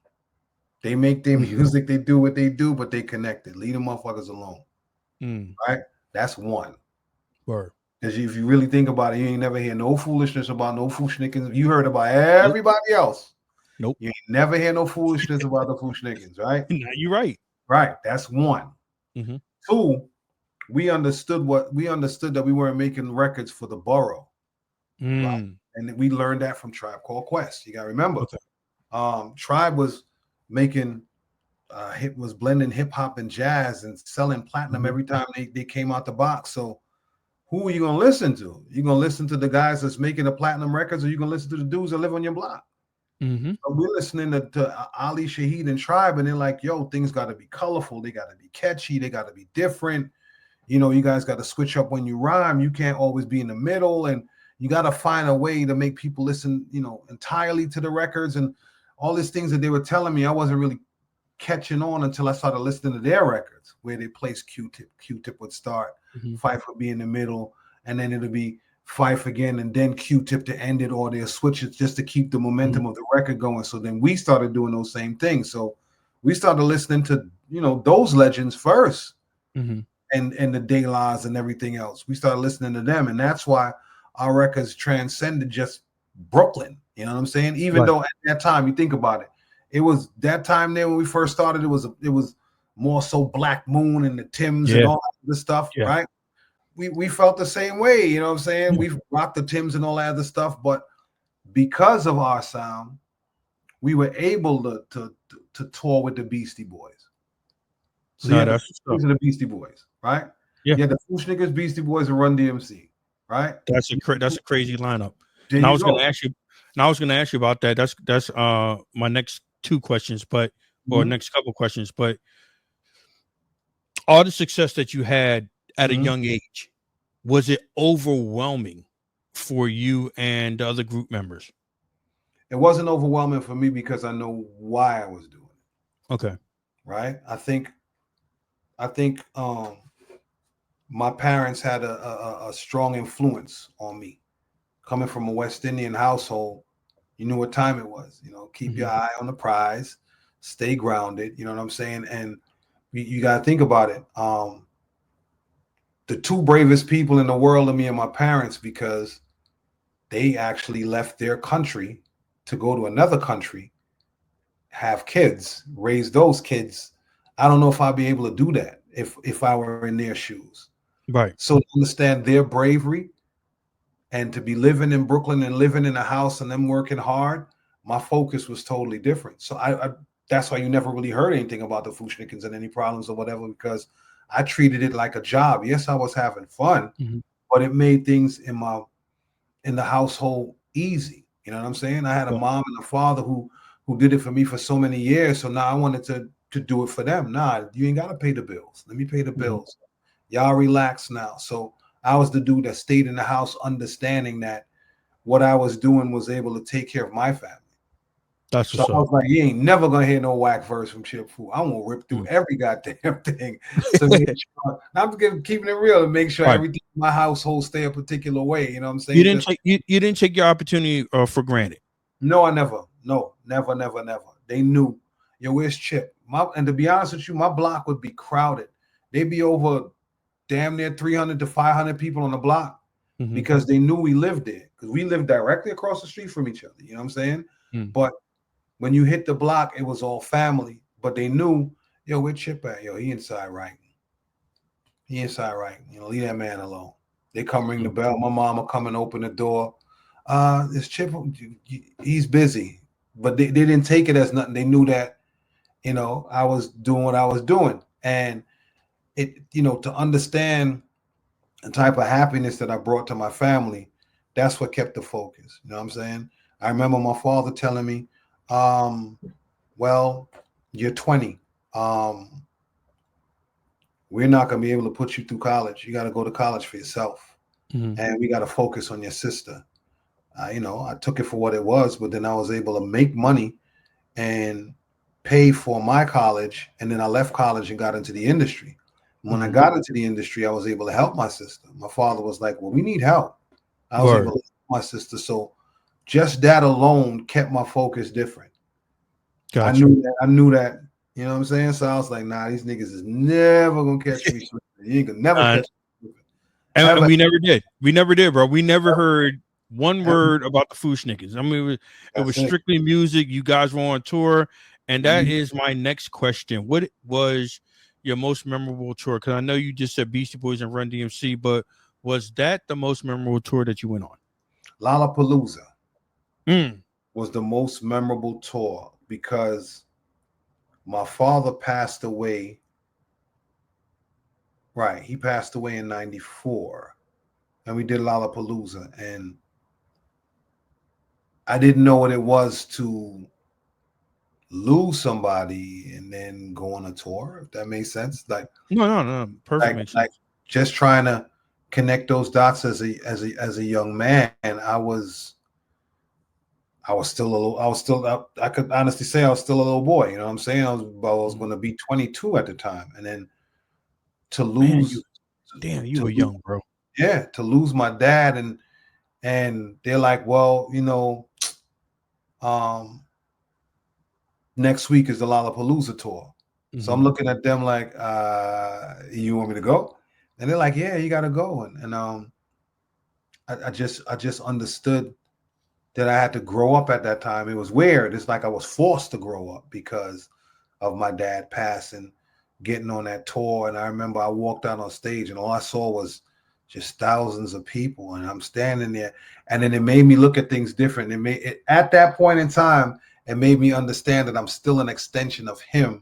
They make their music, they do what they do, but they connected. Leave them motherfuckers alone. Right? That's one. Word. Because if you really think about it, you ain't never hear no foolishness about no FU-SCHNICKENS. You heard about everybody else. Nope. You ain't never hear no foolishness about the FU-SCHNICKENS, right? No, you're right. Right. That's one. Two, we understood that we weren't making records for the borough. Right? And we learned that from Tribe Called Quest. You gotta remember. Tribe was making was blending hip hop and jazz and selling platinum every time they came out the box. So who are you gonna listen to? You gonna listen to the guys that's making the platinum records, or you gonna listen to the dudes that live on your block? So we're listening to Ali Shaheed and Tribe, and they're like, yo, things got to be colorful, they got to be catchy, they got to be different. You know, you guys got to switch up when you rhyme. You can't always be in the middle, and you got to find a way to make people listen, you know, entirely to the records. And all these things that they were telling me, I wasn't really catching on until I started listening to their records, where they placed Q-Tip. Q-Tip would start, Phife would be in the middle, and then it'll be Phife again, and then Q-Tip to end it, or they'll switch it just to keep the momentum of the record going. So then we started doing those same things. So we started listening to, you know, those legends first, and the De La's and everything else. We started listening to them, and that's why our records transcended just Brooklyn. You know what I'm saying? Even though at that time, you think about it, it was that time there when we first started, it was more so Black Moon and the Tims and all that stuff, right? we felt the same way. You know what I'm saying? We've rocked the Timbs and all that other stuff, but because of our sound, we were able to tour with the Beastie Boys. So No, you had that's the Boys and the Beastie Boys, right? Yeah. You had the FU-SCHNICKENS, Beastie Boys, and Run DMC, right? that's a crazy lineup. There And I you was going go. to ask you. And I was going to ask you about that. That's my next two questions, but or Mhm. next couple questions. But all the success that you had at a Mhm. young age, was it overwhelming for you and the other group members? It wasn't overwhelming for me because I know why I was doing it, Okay. right? I think my parents had a strong influence on me. Coming from a West Indian household, you knew what time it was. You know, keep your eye on the prize, stay grounded. You know what I'm saying? And you got to think about it. The two bravest people in the world are me and my parents, because they actually left their country to go to another country, have kids, raise those kids. I don't know if I'd be able to do that if I were in their shoes. Right. So to understand their bravery and to be living in Brooklyn and living in a house and them working hard, my focus was totally different. So I that's why you never really heard anything about the FU-SCHNICKENS and any problems or whatever, because I treated it like a job. Yes, I was having fun, but it made things in the household easy. You know what I'm saying? I had a mom and a father who did it for me for so many years. So now I wanted to do it for them. Nah, you ain't got to pay the bills. Let me pay the bills. Y'all relax now. So I was the dude that stayed in the house, understanding that what I was doing was able to take care of my family. That's So what's I was up. like, you ain't never gonna hear no whack verse from Chipfu. I'm gonna rip through every goddamn thing to make sure. I'm keeping it real to make sure Right. everything in my household stay a particular way. You know what I'm saying? You didn't take you didn't take your opportunity for granted. No, I never. No, never, never, never. They knew, yo, where's Chip? And to be honest with you, my block would be crowded. They'd be over damn near 300 to 500 people on the block because they knew we lived there, because we lived directly across the street from each other. You know what I'm saying? But when you hit the block, it was all family. But they knew, yo, where Chip at? Yo, he inside writing. He inside writing. You know, leave that man alone. They come ring the bell. My mama come and open the door. It's Chip. He's busy. But they didn't take it as nothing. They knew that, you know, I was doing what I was doing. And it, you know, to understand the type of happiness that I brought to my family, that's what kept the focus. You know what I'm saying? I remember my father telling me, well, you're 20. We're not going to be able to put you through college. You got to go to college for yourself. And we got to focus on your sister. You know, I took it for what it was, but then I was able to make money and pay for my college. And then I left college and got into the industry. When I got into the industry, I was able to help my sister. My father was like, well, we need help. I was able to help my sister. So just that alone kept my focus different. Gotcha. I knew that, you know what I'm saying? So I was like, nah, these niggas is never gonna catch me slipping. You ain't gonna never catch me slipping. And we never did. We never did, bro. We never heard one word about the FU-SCHNICKENS. I mean, it was strictly music. You guys were on tour. And that is my next question. What was your most memorable tour? Because I know you just said Beastie Boys and Run DMC, but was that the most memorable tour that you went on? Lollapalooza was the most memorable tour because my father passed away. Right. He passed away in 94. And we did Lollapalooza. And I didn't know what it was to lose somebody and then go on a tour, if that makes sense. Like no. Perfect. Like just trying to connect those dots as a young man. And I was still a little, I could honestly say I was still a little boy. You know what I'm saying? I was going to be 22 at the time. And then to lose. You were young, bro. Yeah. To lose my dad. And they're like, well, you know, next week is the Lollapalooza tour. So I'm looking at them like, you want me to go? And they're like, yeah, you got to go. And I just understood that I had to grow up at that time. It was weird. It's like I was forced to grow up because of my dad passing, getting on that tour. And I remember I walked out on stage and all I saw was just thousands of people, and I'm standing there, and then it made me look at things different. At that point in time, it made me understand that I'm still an extension of him,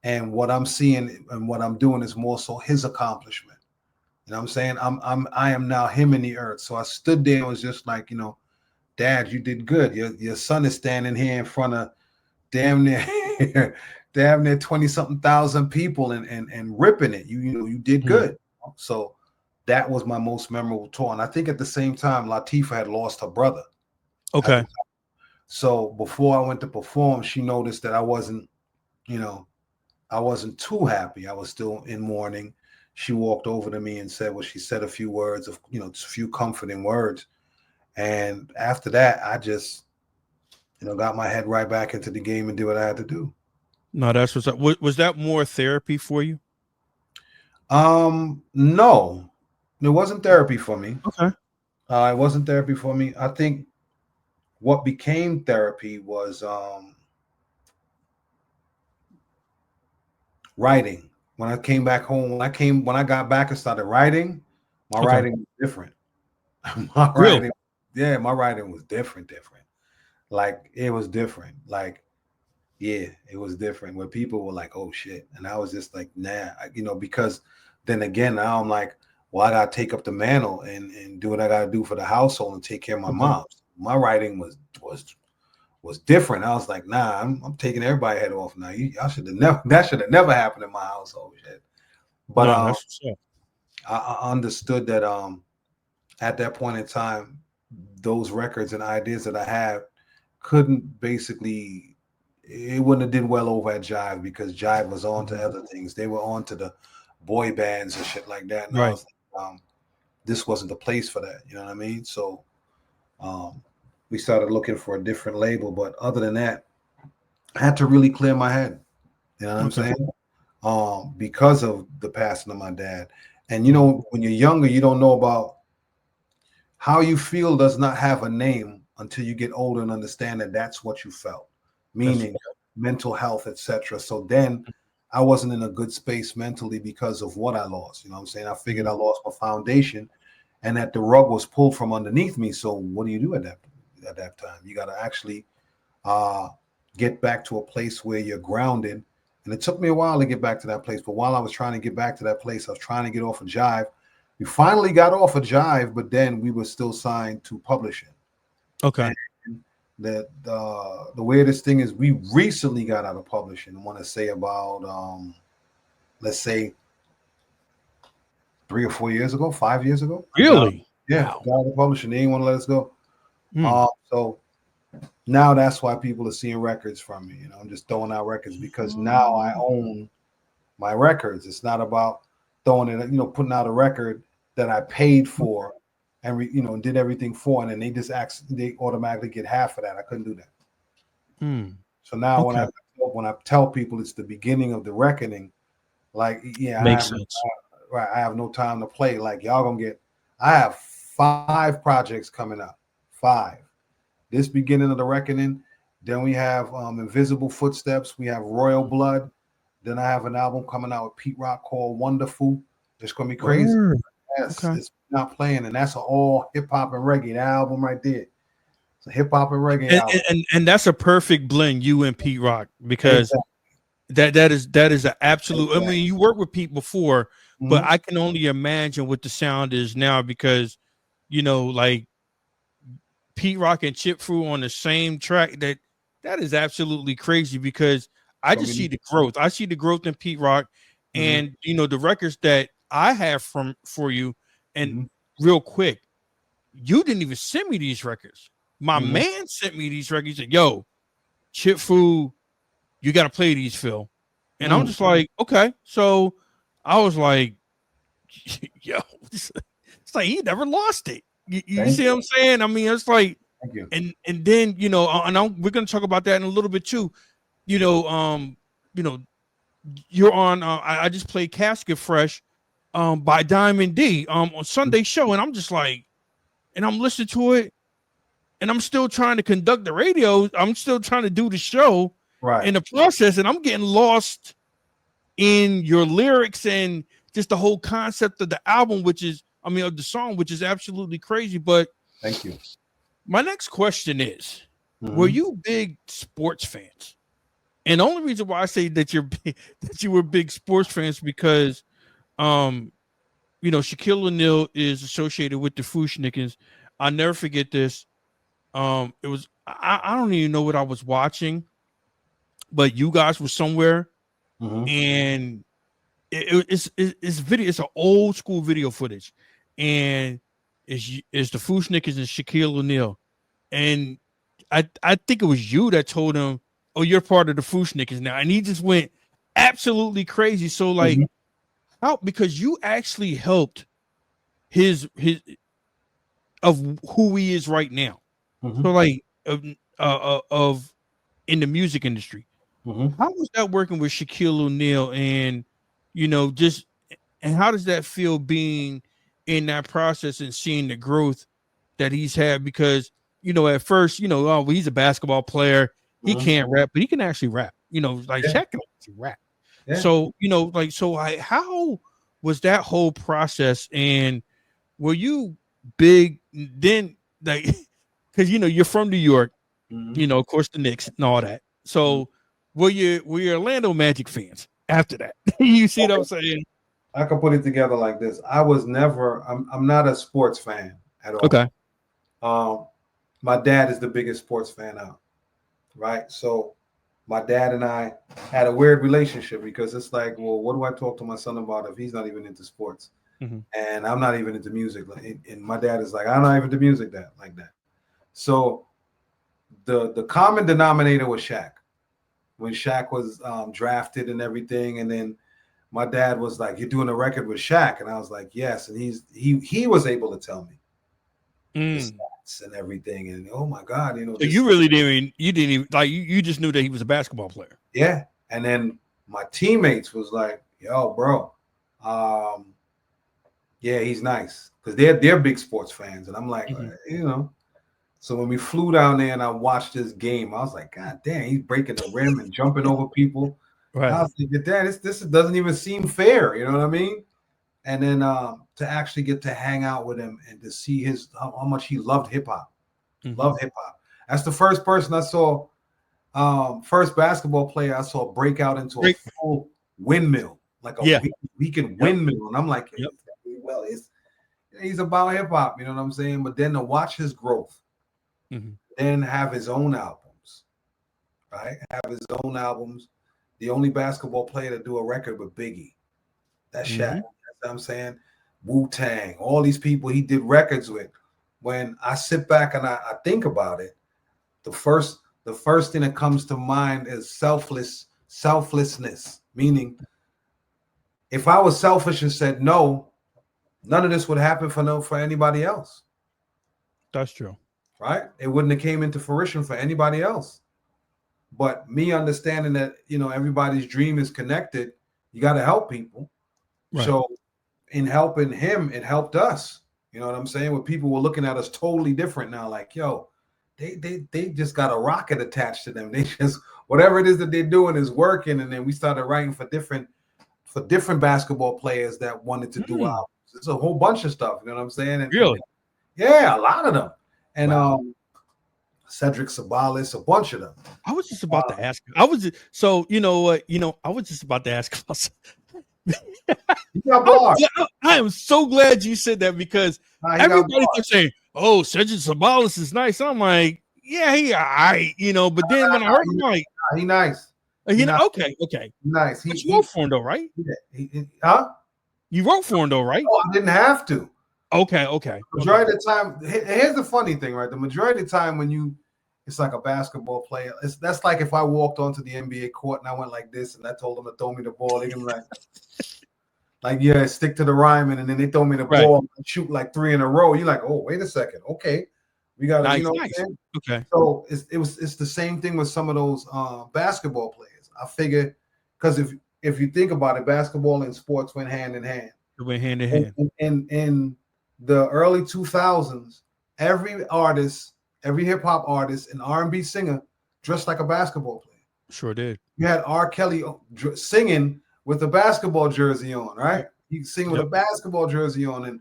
and what I'm seeing and what I'm doing is more so his accomplishment. You know what I'm saying? I am now him in the earth. So I stood there and was just like, you know, Dad, you did good. Your son is standing here in front of damn near 20-something thousand people and ripping it. You did good. So that was my most memorable tour. And I think at the same time, Latifah had lost her brother. Okay. So before I went to perform, she noticed that I wasn't too happy. I was still in mourning. She walked over to me and said, well, she said a few words of, a few comforting words. And after that, I just, got my head right back into the game and did what I had to do. No, that's what's up. Was that more therapy for you? No, it wasn't therapy for me. Okay. It wasn't therapy for me. I think what became therapy was writing. When I came back home, when I got back and started writing, my writing was different. My writing was different. Like it was different. Like, yeah, it was different. Where people were like, "Oh shit," and I was just like, "Nah," because then again, now I'm like, well, I gotta take up the mantle and do what I gotta do for the household and take care of my mom. My writing was different. I was like, nah, I'm taking everybody's head off now. Y'all should have never. That should have never happened in my household. Shit. But I understood that at that point in time, those records and ideas that I had couldn't basically. It wouldn't have did well over at Jive because Jive was on to other things. They were on to the boy bands and shit like that. And I was like, this wasn't the place for that. You know what I mean? So we started looking for a different label. But other than that, I had to really clear my head. You know what I'm saying? Because of the passing of my dad. And, when you're younger, you don't know about how you feel does not have a name until you get older and understand that that's what you felt, meaning mental health, etc. So then I wasn't in a good space mentally because of what I lost. You know what I'm saying? I figured I lost my foundation and that the rug was pulled from underneath me. So what do you do at that time? You got to actually get back to a place where you're grounded. And it took me a while to get back to that place. But while I was trying to get back to that place, I was trying to get off of Jive. We finally got off of Jive, but then we were still signed to publishing. Okay. And the weirdest thing is we recently got out of publishing. I want to say about, let's say 3 or 4 years ago, 5 years ago. Really? Yeah. Got out of publishing. They didn't want to let us go. So now that's why people are seeing records from me. I'm just throwing out records because now I own my records. It's not about throwing it, putting out a record that I paid for and did everything for, and then they automatically get half of that. I couldn't do that. So now when I tell people it's the beginning of the reckoning, like, yeah, makes sense. I have no time to play. Like, y'all gonna get, I have 5 projects coming up. 5. This beginning of the reckoning. Then we have Invisible Footsteps. We have Royal Blood. Then I have an album coming out with Pete Rock called Wonderful. It's gonna be crazy. Yes, it's not playing, and that's all hip hop and reggae. That album right there. It's a hip hop and reggae album. And that's a perfect blend, you and Pete Rock, because that is an absolute. I mean, you worked with Pete before, but I can only imagine what the sound is now because, like Pete Rock and Chipfu on the same track. That is absolutely crazy because I just see the growth. I see the growth in Pete Rock, and the records that I have for you. And real quick, you didn't even send me these records. My man sent me these records. He said, "Yo, Chipfu, you got to play these, Phil." And I'm just like, okay. So I was like, yo, it's like he never lost it. You see what I'm saying? I mean, it's like, and then we're gonna talk about that in a little bit too. You're on. I just played Casket Fresh, by Diamond D, on Sunday show, and I'm just like, and I'm listening to it, and I'm still trying to conduct the radio. I'm still trying to do the show in the process, and I'm getting lost in your lyrics and just the whole concept of the album, which is of the song, which is absolutely crazy. But Thank you. my next question is, Mhm. were you big sports fans? And the only reason why I say that that you were big sports fans because, Shaquille O'Neal is associated with the FU-SCHNICKENS. I'll never forget this. It was I don't even know what I was watching, but you guys were somewhere, Mhm. and it's video. It's an old school video footage, and it's the FU-SCHNICKENS and Shaquille O'Neal, and I think it was you that told him, "Oh, you're part of the FU-SCHNICKENS now," and he just went absolutely crazy. So like, Mhm. how, because you actually helped his of who he is right now. Mhm. So like of in the music industry, Mhm. how was that working with Shaquille O'Neal, and just, and how does that feel being in that process and seeing the growth that he's had? Because at first, oh, he's a basketball player, he Mhm. can't rap, but he can actually rap. Like Yeah. Shaq can actually rap. Yeah. So how was that whole process, and were you big then, like, because you're from New York, Mhm. of course the Knicks and all that. Mhm. So were you Orlando Magic fans after that? You see what I'm saying? I could put it together like this. I'm not a sports fan at all. Okay. My dad is the biggest sports fan out, right? So my dad and I had a weird relationship because it's like, well, what do I talk to my son about if he's not even into sports? Mhm. And I'm not even into music. And my dad is like, I'm not even into music like that. So the common denominator was Shaq. When Shaq was drafted and everything, and then my dad was like, "You're doing a record with Shaq," and I was like, "Yes." And he was able to tell me the stats and everything, and oh my God, So this, you didn't even like, you just knew that he was a basketball player. yeah. And then my teammates was like, "Yo, bro, yeah, he's nice," because they're big sports fans, and I'm like, Mhm. So when we flew down there and I watched this game, I was like, God damn, he's breaking the rim and jumping over people. I Right. was like, Dad, this doesn't even seem fair. You know what I mean? And then to actually get to hang out with him and to see how much he loved hip hop, Mhm. love hip hop. That's the first person I saw, first basketball player I saw break out into a Great. full windmill, like a Yeah. weekend Yep. windmill. And I'm like, Yep. well, he's about hip hop, you know what I'm saying? But then to watch his growth, Mhm. then have his own albums, right? Have his own albums. The only basketball player to do a record with Biggie. That's Shaq. Mhm. That's what I'm saying. Wu-Tang, all these people he did records with. When I sit back and I think about it, the first thing that comes to mind is selflessness. Meaning, if I was selfish and said no, none of this would happen for anybody else. That's true. Right? It wouldn't have came into fruition for anybody else. But me understanding that, everybody's dream is connected, you got to help people. Right. So in helping him, it helped us. You know what I'm saying? Where people were looking at us totally different now, like, yo, they just got a rocket attached to them. They just, whatever it is that they're doing is working. And then we started writing for different basketball players that wanted to do albums. It's a whole bunch of stuff. You know what I'm saying? Really? Yeah, a lot of them. And Wow. Cedric Sabalas, a bunch of them. I was just about to ask. I was just, so I was just about to ask about. He got bars. I am so glad you said that, because He got everybody bars. kept saying, "Oh, Cedric Sabalas is nice." I'm like, "Yeah, he all right," But then when I heard him, like, He nice. Nice. okay. Nice. But you wrote for him though, right? Huh? You wrote for him though, right? Oh, I didn't have to. Okay. Majority of the time, here's the funny thing, right? The majority of the time when it's like a basketball player. That's like if I walked onto the NBA court and I went like this and I told them to throw me the ball, they're gonna be like, yeah, stick to the rhyming, and then they throw me the ball and shoot like 3 in a row. You're like, oh, wait a second, okay, we got to, nice. what I'm saying? Okay. So it's the same thing with some of those basketball players. I figure, because if you think about it, basketball and sports went hand in hand. It went hand in hand. In the early 2000s, every hip hop artist and R&B singer dressed like a basketball player. Sure did. You had R. Kelly singing with a basketball jersey on, right? He sing with a basketball jersey on, and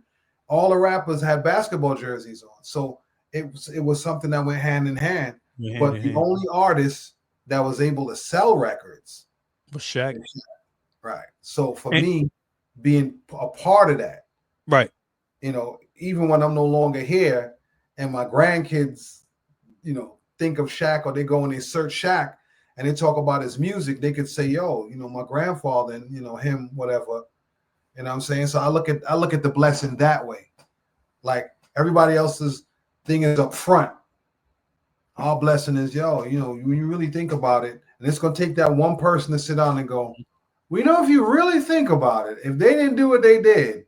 all the rappers had basketball jerseys on. So it was something that went hand in hand. But the only artist that was able to sell records was Shaq. Right. So for me, being a part of that, right, you know, even when I'm no longer here and my grandkids, you know, think of Shaq or they go and they search Shaq and they talk about his music, they could say, yo, you know, my grandfather and, you know, him, whatever. You know what I'm saying? So I look at the blessing that way. Like everybody else's thing is up front. Our blessing is, yo, you know, when you really think about it, and it's going to take that one person to sit down and go, we know if you really think about it, if they didn't do what they did,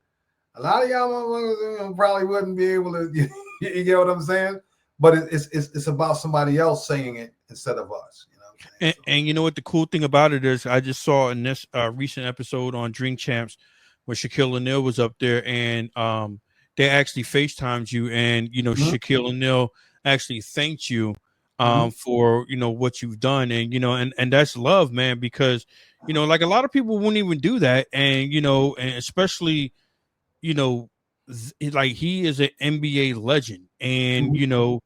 a lot of y'all motherfuckers probably wouldn't be able to, you get what I'm saying? But it's about somebody else saying it instead of us. You know what I'm saying? And you know what the cool thing about it is, I just saw in this recent episode on Drink Champs where Shaquille O'Neal was up there, and they actually FaceTimed you, and you know Shaquille O'Neal actually thanked you for, you know, what you've done, and you know, and that's love, man, because you know, like a lot of people wouldn't even do that, and you know, and especially, you know, like he is an NBA legend, and you know,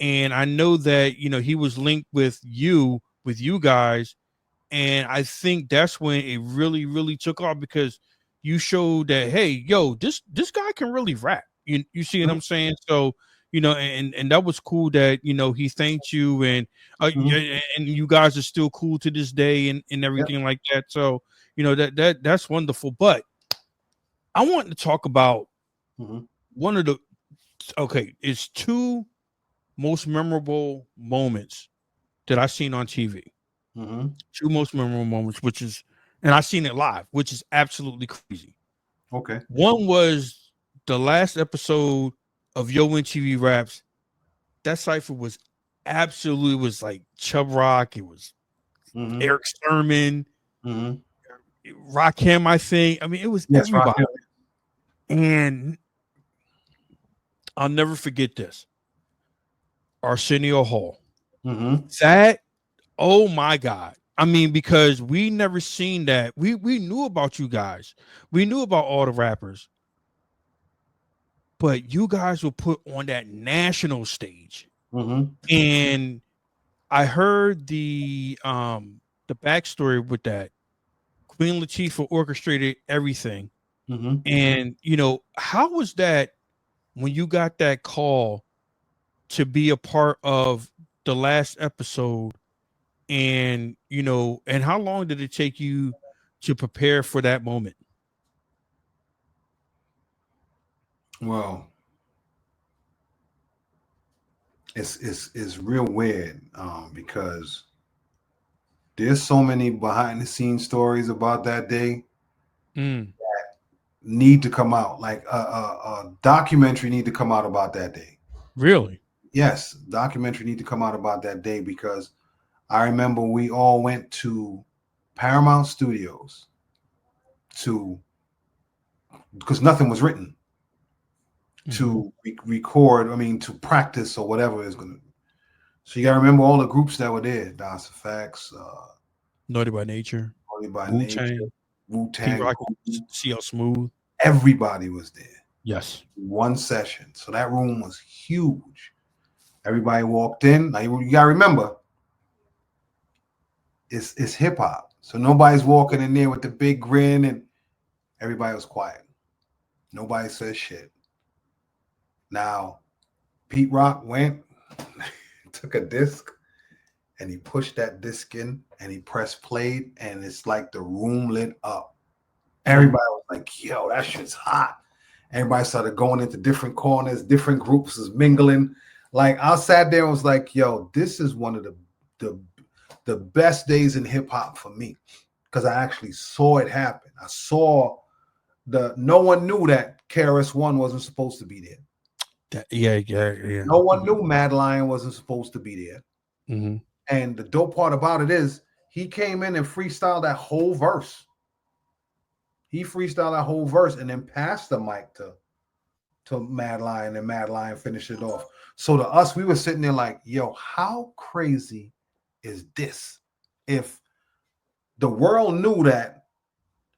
and I know that, you know, he was linked with you guys, and I think that's when it really, really took off, because you showed that, hey, yo, this guy can really rap. You see what I'm saying? So, you know, and that was cool that, you know, he thanked you, and and you guys are still cool to this day, and everything like that. So, you know, that's wonderful. But I want to talk about one of the it's two most memorable moments that I've seen on TV. Two most memorable moments, which is, and I seen it live, which is absolutely crazy. Okay. One was the last episode of Yo MTV Raps. That cipher was absolutely, was like Chubb Rock. It was Eric Sermon, Rakim, I think. I mean, it was everybody. Rakim. And I'll never forget this. Arsenio Hall. That, oh my God. I mean, because we never seen that. We knew about you guys. We knew about all the rappers. But you guys were put on that national stage. And I heard the backstory with that. Queen Latifah orchestrated everything. And, you know, how was that when you got that call to be a part of the last episode? And, you know, and how long did it take you to prepare for that moment? Well, it's real weird because there's so many behind the scenes stories about that day that need to come out. Like a documentary need to come out about that day. Really? Yes, documentary need to come out about that day, because I remember we all went to Paramount Studios because nothing was written, to record, I mean, to practice or whatever is going to. So you got to remember all the groups that were there: Das Effects, Naughty by Nature, Wu-Tang, CL Smooth. Everybody was there. Yes. One session. So that room was huge. Everybody walked in. Now you got to remember, it's hip hop. So nobody's walking in there with the big grin, and everybody was quiet. Nobody says shit. Now, Pete Rock went, took a disc, and he pushed that disc in, and he pressed play, and it's like the room lit up. Everybody was like, yo, that shit's hot. Everybody started going into different corners, different groups was mingling. Like, I sat there and was like, yo, this is one of the best days in hip hop for me, because I actually saw it happen. I saw no one knew that KRS-One wasn't supposed to be there. Yeah. No one knew Mad Lion wasn't supposed to be there. And the dope part about it is he came in and freestyled that whole verse. He freestyled that whole verse and then passed the mic to Mad Lion, and Mad Lion finished it off. So to us, we were sitting there like, yo, how crazy is this? If the world knew that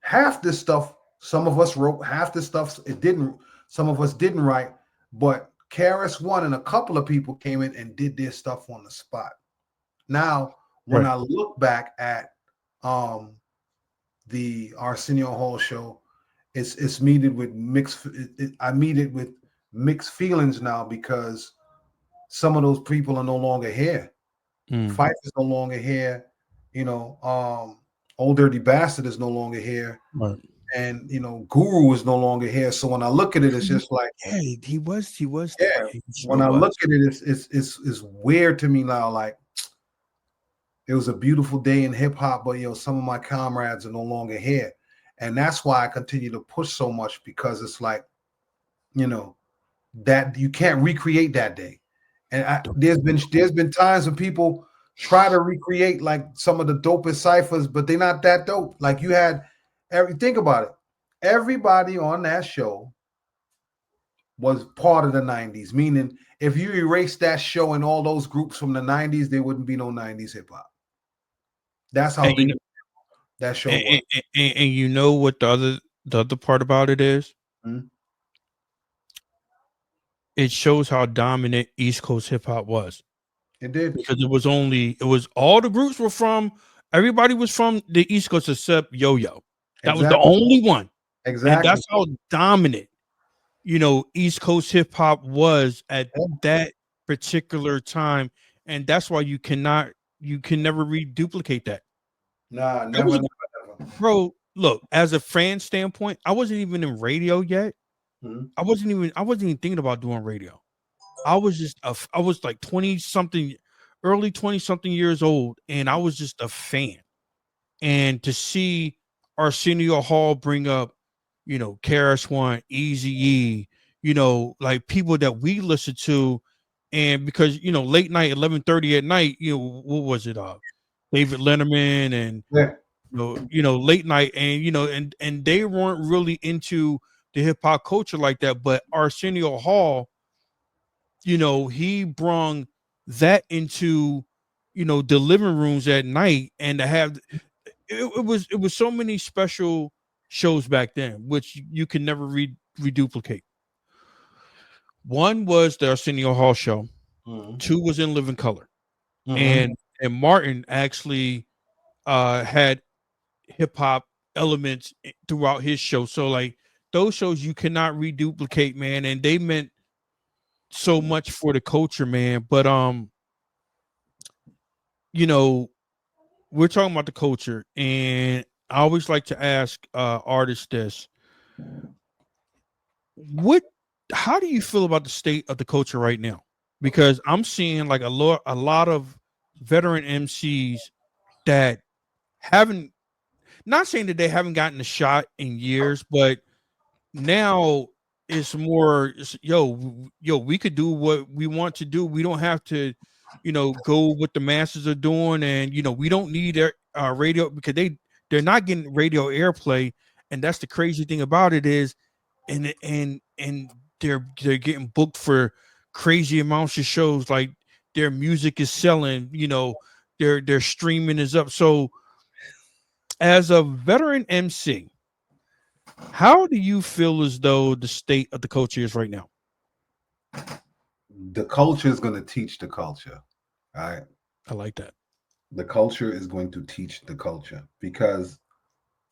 half this stuff, some of us wrote, half this stuff, it didn't. some of us didn't write, but KRS-One and a couple of people came in and did their stuff on the spot. Now, when Right. I look back at the Arsenio Hall show, it's meted with mixed. I meet it with mixed feelings now because some of those people are no longer here. Fife is no longer here. Old Dirty Bastard is no longer here. Right. And Guru is no longer here. So when I look at it, it's just like, Yeah, he was yeah. there. He sure When I was. look at it, it's weird to me now. Like, it was a beautiful day in hip hop, but some of my comrades are no longer here, and that's why I continue to push so much, because it's like, that you can't recreate that day. And there's been times when people try to recreate like some of the dopest ciphers, but they're not that dope. Like, you had think about it. Everybody on that show was part of the 90s, meaning if you erase that show and all those groups from the 90s, there wouldn't be no 90s hip hop. That's how big that show was. And you know what the other part about it is? Mhm. It shows how dominant East Coast hip hop was. It did. Because it was all the groups were from, everybody was from the East Coast except Yo-Yo. That was the only one. Exactly. And that's how dominant, East Coast hip hop was at that particular time. And that's why you can never reduplicate that. Nah, never. Bro, look, as a fan standpoint, I wasn't even in radio yet. Mhm. I wasn't even thinking about doing radio. I was like 20 something, early 20 something years old, and I was just a fan. And to see Arsenio Hall bring up, KRS-One, Eazy-E, like people that we listened to, and because late night, 11:30 at night, what was it? David Letterman and late night, and and they weren't really into the hip hop culture like that. But Arsenio Hall, he brung that into the living rooms at night, and to have it was so many special shows back then, which you can never reduplicate. One was the Arsenio Hall show. Mhm. Two was in Living Color, Mhm. and Martin actually had hip hop elements throughout his show. So like those shows you cannot reduplicate, man, and they meant so much for the culture, man. But we're talking about the culture, and I always like to ask artists this: how do you feel about the state of the culture right now? Because I'm seeing like a lot of veteran MCs that haven't, not saying that they haven't gotten a shot in years, but now it's more we could do what we want to do. We don't have to go what the masses are doing, and we don't need radio, because they're not getting radio airplay. And that's the crazy thing about it is, and they're getting booked for crazy amounts of shows. Like their music is selling, their streaming is up. So as a veteran MC, how do you feel as though the state of the culture is right now? The culture is going to teach the culture. All right. I like that. The culture is going to teach the culture, because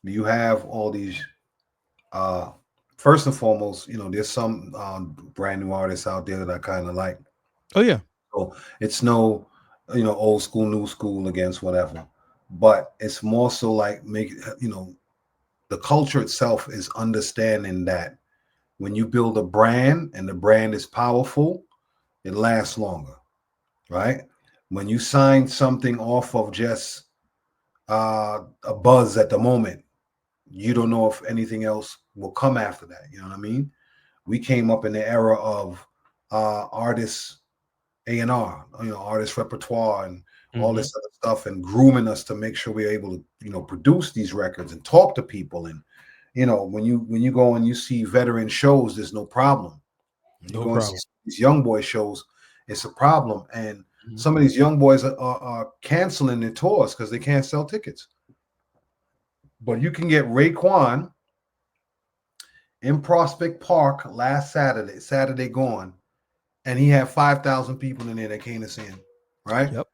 you have all these first and foremost, there's some brand new artists out there that I kind of like. Oh yeah. So it's no old school, new school against whatever, but it's more so like the culture itself is understanding that when you build a brand and the brand is powerful, it lasts longer, right? When you sign something off of just a buzz at the moment, you don't know if anything else will come after that. You know what I mean? We came up in the era of artists A&R, artist repertoire and all this other stuff, and grooming us to make sure we're able to, produce these records and talk to people. And when you go and you see veteran shows, there's no problem. When you go and see these young boy shows, it's a problem. And some of these young boys are canceling their tours because they can't sell tickets. But you can get Raekwon in Prospect Park last Saturday gone, and he had 5,000 people in there that came to see him, right? Yep.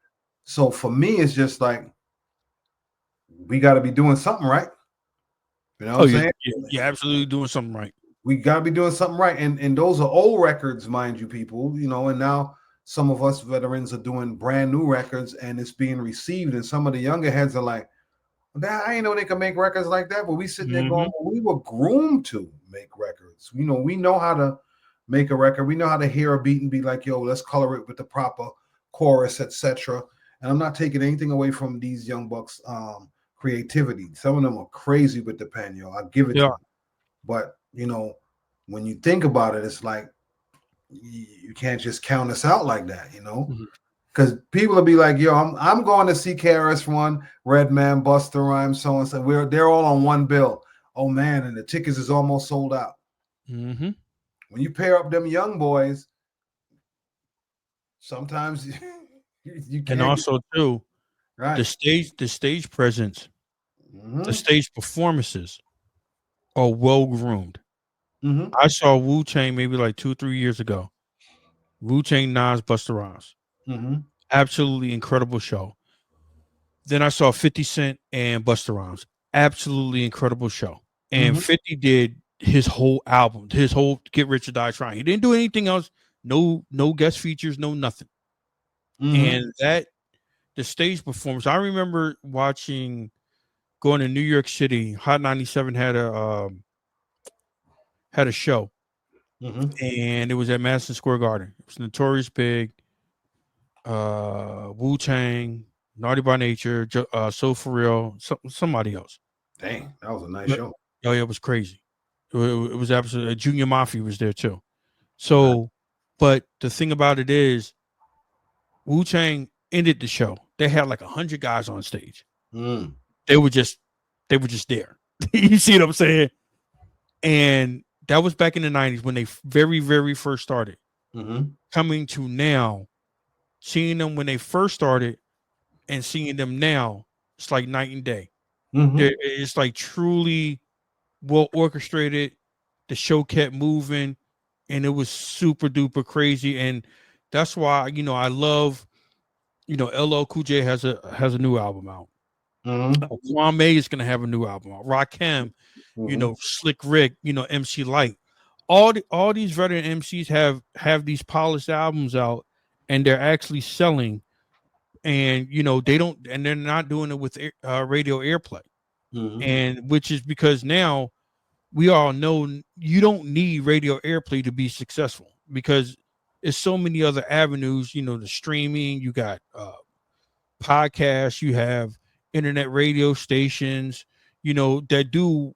So for me, it's just like we got to be doing something right. You know what I'm saying? You're absolutely doing something right. We got to be doing something right, and those are old records, mind you, people. You know, and now some of us veterans are doing brand new records, and it's being received. And some of the younger heads are like, I ain't know they can make records like that. But we sitting there going, well, we were groomed to make records. You know, we know how to make a record. We know how to hear a beat and be like, yo, let's color it with the proper chorus, etc. And I'm not taking anything away from these young bucks' creativity. Some of them are crazy with the pen, yo. I give it to them. But you know, when you think about it, it's like you can't just count us out like that, you know. Because people will be like, yo, I'm going to see KRS-One, Redman, Busta Rhymes, so and so. They're all on one bill. Oh man, and the tickets is almost sold out. When you pair up them young boys, sometimes you can't. And also too, right, the stage presence, the stage performances are well groomed. I saw Wu-Tang maybe like 2-3 years ago. Wu-Tang, Nas, Busta Rhymes. Absolutely incredible show. Then I saw 50 Cent and Busta Rhymes. Absolutely incredible show. And 50 did his whole album, his whole Get Rich or Die Trying. He didn't do anything else. No guest features, no nothing. And that the stage performance. I remember going to New York City. Hot 97 had a show. And it was at Madison Square Garden. It was Notorious Big, Wu-Tang, Naughty by Nature, So For Real, somebody else. Dang, that was a nice show. Oh yeah, it was crazy. It was absolutely. Junior Mafia was there too. So, but the thing about it is, Wu-Tang ended the show. They had like 100 guys on stage. They were just there. You see what I'm saying? And that was back in the 90s when they very, very first started. Coming to now, seeing them when they first started and seeing them now, it's like night and day. It's like truly well orchestrated. The show kept moving, and it was super duper crazy. And that's why, you know, I love, you know, LL Cool J has a new album out. Kwame is gonna have a new album out. Rakim, you know, Slick Rick, you know, MC Light. All these veteran MCs have these polished albums out, and they're actually selling. And you know, they're not doing it with radio airplay. And which is because now we all know you don't need radio airplay to be successful, because there's so many other avenues. You know, the streaming, you got podcasts, you have internet radio stations, you know, that do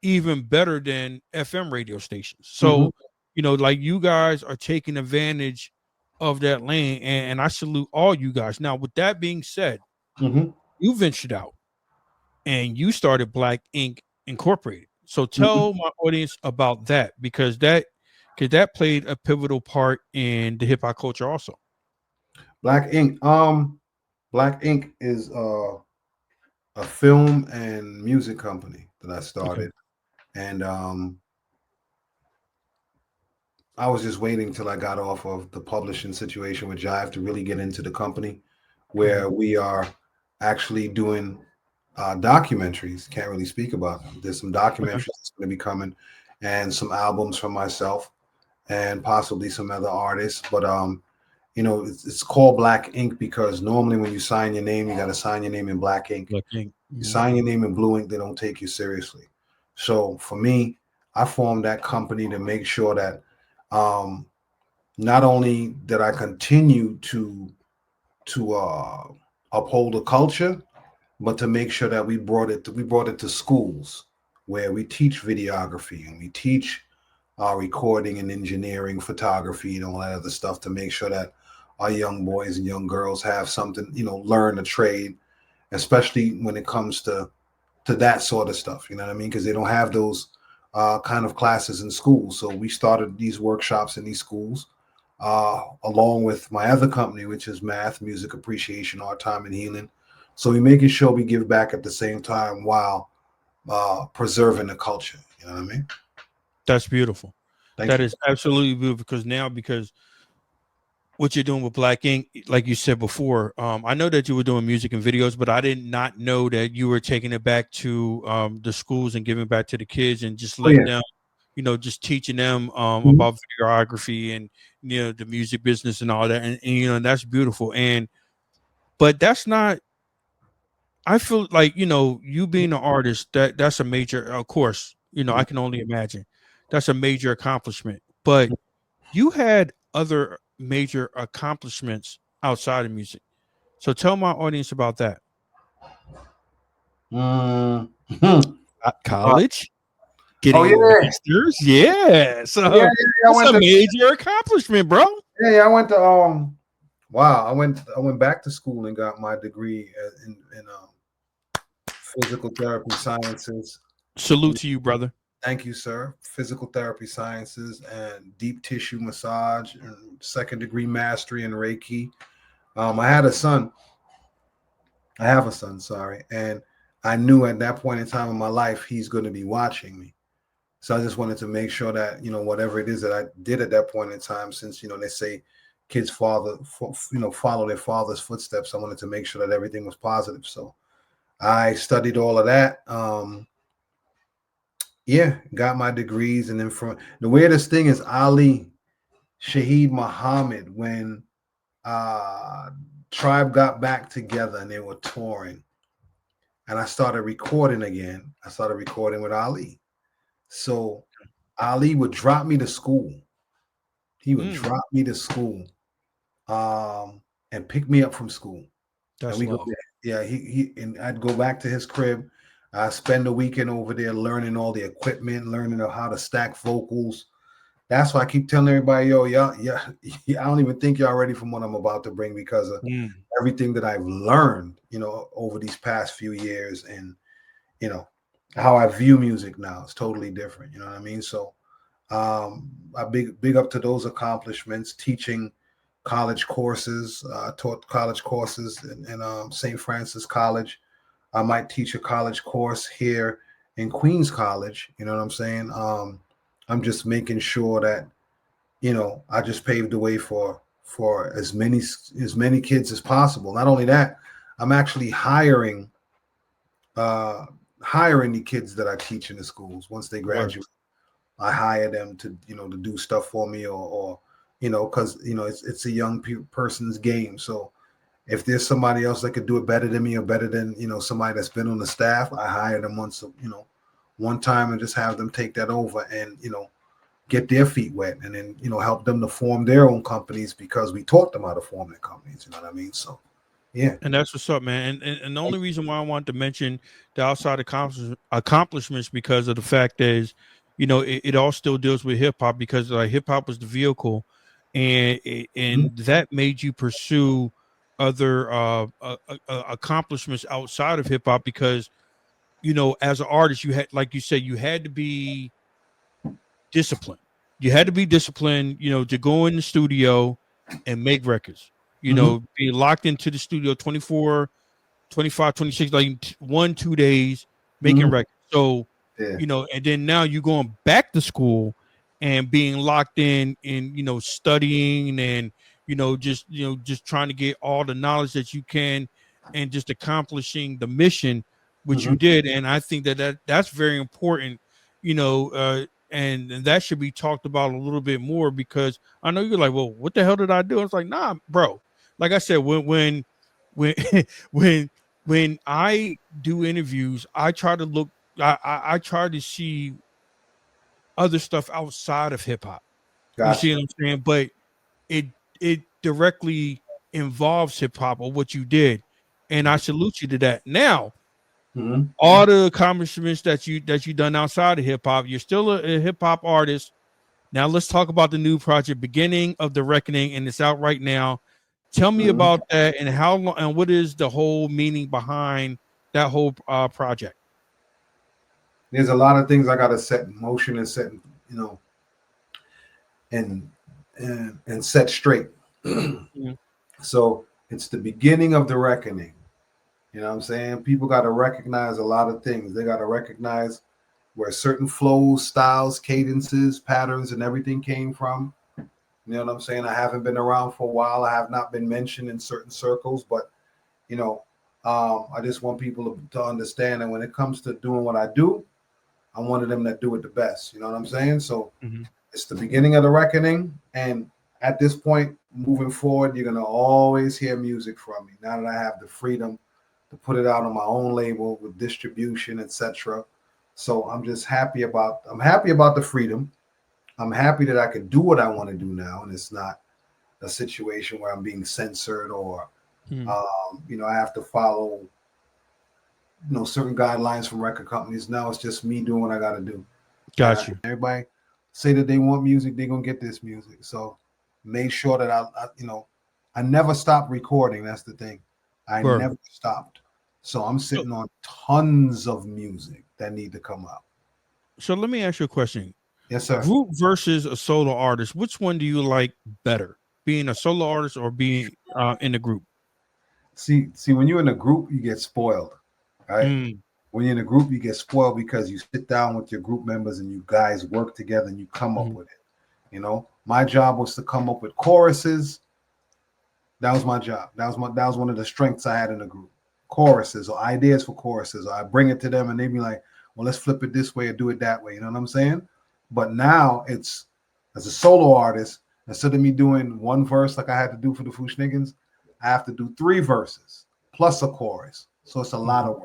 even better than FM radio stations. So, you know, like you guys are taking advantage of that lane, and I salute all you guys. Now, with that being said, you ventured out and you started Black Ink Incorporated. So tell my audience about that, because that played a pivotal part in the hip hop culture also. Black Ink. Black Ink is a film and music company that I started. And I was just waiting till I got off of the publishing situation with Jive to really get into the company, where we are actually doing documentaries. Can't really speak about them. There's some documentaries that's going to be coming, and some albums from myself, and possibly some other artists. But you know, it's called Black Ink because normally when you sign your name, you got to sign your name in black ink. You sign your name in blue ink, they don't take you seriously. So for me, I formed that company to make sure that not only did I continue to uphold the culture, but to make sure that we brought it to schools where we teach videography and we teach recording and engineering, photography, and all that other stuff, to make sure that our young boys and young girls have something, you know, learn a trade, especially when it comes to that sort of stuff. You know what I mean? Because they don't have those kind of classes in school. So we started these workshops in these schools, along with my other company, which is Math, Music Appreciation, Art, Time, and Healing. So we're making sure we give back at the same time while preserving the culture. You know what I mean? That's beautiful. Thank That you. is absolutely beautiful because what you're doing with Black Ink, like you said before, I know that you were doing music and videos, but I did not know that you were taking it back to the schools and giving back to the kids and just Oh letting yeah. them, just teaching them Mhm. about videography and the music business and all that, and that's beautiful. But that's not. I feel like you being an artist that's a major. Of course, I can only imagine that's a major accomplishment. But you had other major accomplishments outside of music. So tell my audience about that. Mm. College, Oh getting a yeah. master's. Yeah. Yeah, So I that's went a to major accomplishment, bro. yeah, I went to wow, I went back to school and got my degree in physical therapy sciences. Salute to you, brother. Thank you, sir. Physical therapy sciences and deep tissue massage and second degree mastery in Reiki. I had a son. I have a son, sorry, and I knew at that point in time in my life he's going to be watching me. So I just wanted to make sure that whatever it is that I did at that point in time, since they say kids follow their father's footsteps. I wanted to make sure that everything was positive. So I studied all of that. Yeah, got my degrees, and then from the weirdest thing is Ali Shaheed Muhammad when Tribe got back together and they were touring, and I started recording again. I started recording with Ali. So Ali would drop me to school. He would drop me to school, and pick me up from school. And That's we go love. there. Yeah, he and I'd go back to his crib. I spend the weekend over there learning all the equipment, learning how to stack vocals. That's why I keep telling everybody, yo, yeah, I don't even think y'all ready for what I'm about to bring because of everything that I've learned, over these past few years, and how I view music now is totally different. You know what I mean? So I big up to those accomplishments. Teaching college courses, taught college courses in St. Francis College. I might teach a college course here in Queens College. You know what I'm saying? I'm just making sure that I just paved the way for as many kids as possible. Not only that, I'm actually hiring the kids that I teach in the schools once they graduate. I hire them to to do stuff for me, or because it's a young person's game. So if there's somebody else that could do it better than me or better than somebody that's been on the staff, I hire them one time and just have them take that over and get their feet wet, and then help them to form their own companies because we taught them how to form their companies. You know what I mean? So yeah. And that's what's up, man. And the only reason why I wanted to mention the outside accomplishments because of the fact is, it all still deals with hip hop because hip hop was the vehicle, and that made you pursue other accomplishments outside of hip hop because as an artist you had, like you said, you had to be disciplined. You had to be disciplined, to go in the studio and make records. Be locked into the studio 24, 25, 26, like 1-2 days making records. So, Yeah. And then now you going back to school and being locked in, studying and, just trying to get all the knowledge that you can and just accomplishing the mission, which you did. And I think that's very important, and that should be talked about a little bit more because I know you're like, well, what the hell did I do? It's like, nah, bro. Like I said, when when when I do interviews, I try to look, I try to see other stuff outside of hip hop. You Gotcha. see what I'm saying? But it directly involves hip hop or what you did, and I salute you to that. Now, all the accomplishments that you done outside of hip hop, you're still a hip hop artist. Now let's talk about the new project, Beginning of the Reckoning, and it's out right now. Tell me about that and how long and what is the whole meaning behind that whole project? There's a lot of things I got to set in motion and set, and set straight. So it's the beginning of the reckoning. You know what I'm saying? People got to recognize a lot of things. They got to recognize, where certain flows, styles, cadences, patterns, and everything came from. You know what I'm saying? I haven't been around for a while. I have not been mentioned in certain circles, but I just want people to understand that when it comes to doing what I do, I'm one of them that do it the best. You know what I'm saying? So it's the beginning of the reckoning, and at this point, moving forward, you're gonna always hear music from me. Now that I have the freedom to put it out on my own label with distribution, etc. So I'm happy about the freedom. I'm happy that I can do what I want to do now, and it's not a situation where I'm being censored or I have to follow certain guidelines from record companies. Now it's just me doing what I got to do. Got you. Everybody say that they want music, they're gonna get this music. So make sure that I never stopped recording. That's the thing. I never stopped. So I'm sitting on tons of music that need to come out. So let me ask you a question. Yes, sir. Group versus a solo artist. Which one do you like better? Being a solo artist or being in a group? See, when you're in a group, you get spoiled, right? When you're in a group, you get spoiled because you sit down with your group members and you guys work together and you come up with it. My job was to come up with choruses. That was my job. That was one of the strengths I had in the group. Choruses or ideas for choruses. Or I bring it to them and they be like, well, let's flip it this way or do it that way. You know what I'm saying? But now it's, as a solo artist, instead of me doing one verse like I had to do for the FU-SCHNICKENS, I have to do 3 verses plus a chorus. So it's a lot of work.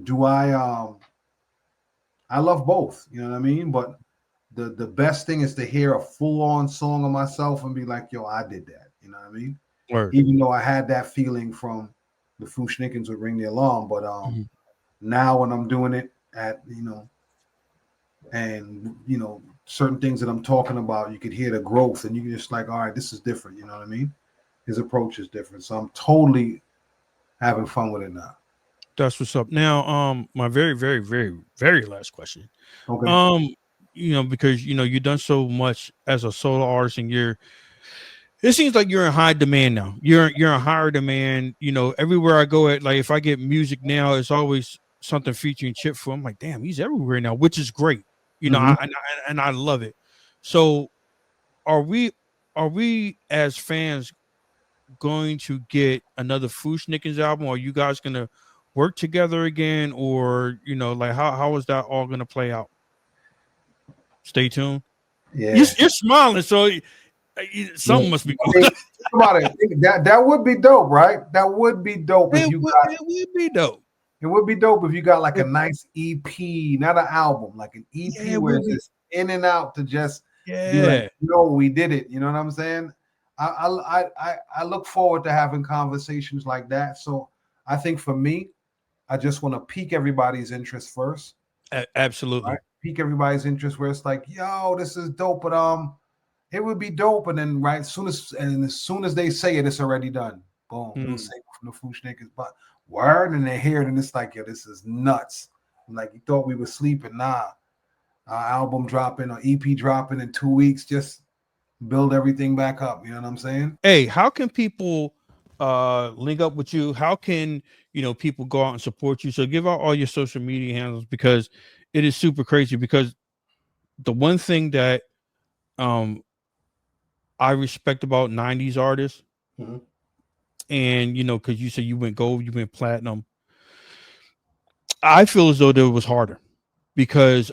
Do I love both, you know what I mean? But the best thing is to hear a full-on song of myself and be like, yo, I did that. You know what I mean? Word. Even though I had that feeling from the FU-SCHNICKENS would ring the alarm, but now when I'm doing it at certain things that I'm talking about, you could hear the growth and you just like, all right, this is different, you know what I mean? His approach is different. So I'm totally having fun with it now. That's what's up. Now, my very, very, very, very last question. Okay. Because you've done so much as a solo artist and it seems like you're in high demand now. You're in higher demand. Everywhere I go at, like if I get music now, it's always something featuring Chipfu. I'm like, damn, he's everywhere now, which is great. I love it. So are we as fans going to get another FU-SCHNICKENS album? Or are you guys gonna work together again? Or how is that all gonna play out? Stay tuned. Yeah. You're smiling, so something must be going on. Think about it. That would be dope, right? That would be dope if you got. It would be dope. It would be dope if you got like a nice EP, not an album, like an EP where it's just in and out to just be like, we did it. You know what I'm saying? I look forward to having conversations like that. So I think for me, I just want to pique everybody's interest first. Absolutely. Right? Pique everybody's interest where it's like, yo, this is dope, but it would be dope. And then as soon as they say it, it's already done. Boom. New single from the FU-SCHNICKENS, but word, and they hear it, and it's like, yo, this is nuts. I'm like, you thought we were sleeping? Nah. Our album dropping or EP dropping in 2 weeks, just build everything back up. You know what I'm saying? Hey, how can people link up with you? How can people go out and support you? So give out all your social media handles, because it is super crazy. Because the one thing that I respect about 90s artists, and because you said you went gold, you went platinum, I feel as though it was harder because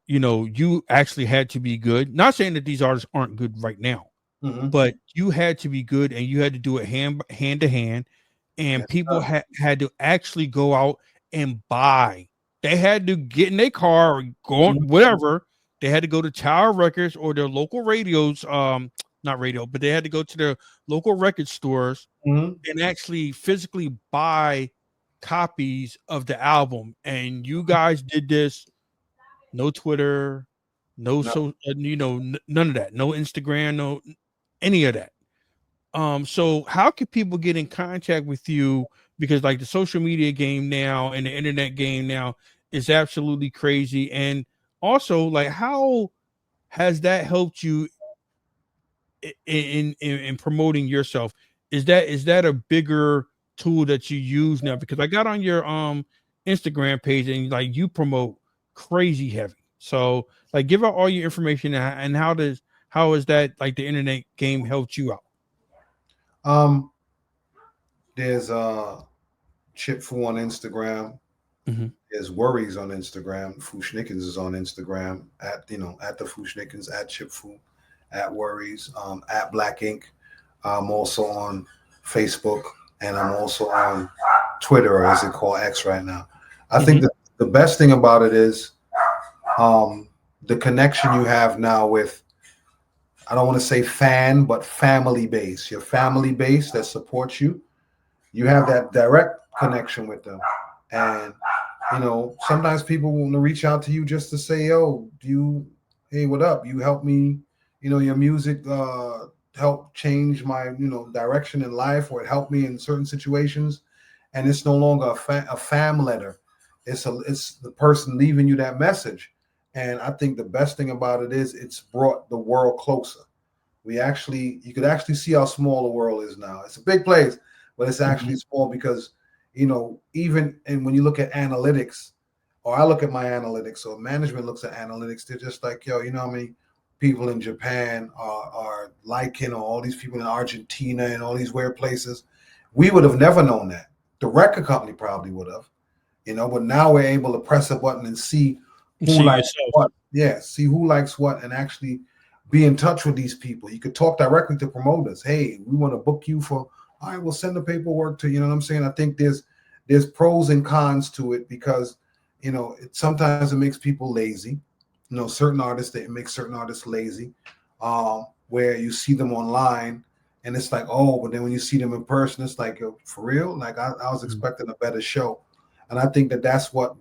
you actually had to be good. Not saying that these artists aren't good right now, but you had to be good and you had to do it hand to hand, and people had to actually go out and buy. They had to get in their car or go on whatever. They had to go to Tower Records or their local radios, not radio, but they had to go to their local record stores and actually physically buy copies of the album. And you guys did this. No Twitter, none of that. No Instagram, no any of that. So how can people get in contact with you? Because like the social media game now and the internet game now is absolutely crazy. And also, like, how has that helped you in promoting yourself? Is that a bigger tool that you use now? Because I got on your Instagram page and like you promote crazy heavy. So like give out all your information and how is that like the internet game helped you out? There's Chipfu on Instagram. Mm-hmm. There's Worries on Instagram. FU-SCHNICKENS is on Instagram at at the FU-SCHNICKENS, at Chipfu, at Worries, at Black Ink. I'm also on Facebook, and I'm also on Twitter, or as it called X right now. I think that the best thing about it is the connection you have now with, I don't want to say fan, but family base. Your family base that supports you. You have that direct connection with them. And, sometimes people want to reach out to you just to say, yo, hey, what up? You help me, your music helped change my, direction in life, or it helped me in certain situations. And it's no longer a fam letter. It's the person leaving you that message. And I think the best thing about it is it's brought the world closer. You could actually see how small the world is now. It's a big place, but it's actually small because, even, and when you look at analytics, or I look at my analytics, or management looks at analytics, they're just like, yo, how many people in Japan are liking, or all these people in Argentina and all these weird places. We would have never known that. The record company probably would have, but now we're able to press a button and see who likes what. Yeah, see who likes what, and actually be in touch with these people. You could talk directly to promoters. Hey, we want to book you for, all right, we'll send the paperwork to, what I'm saying? I think there's pros and cons to it because, sometimes it makes people lazy. Certain artists, it makes certain artists lazy, where you see them online and it's like, oh, but then when you see them in person, it's like, yo, for real? Like I was expecting a better show. And I think that's what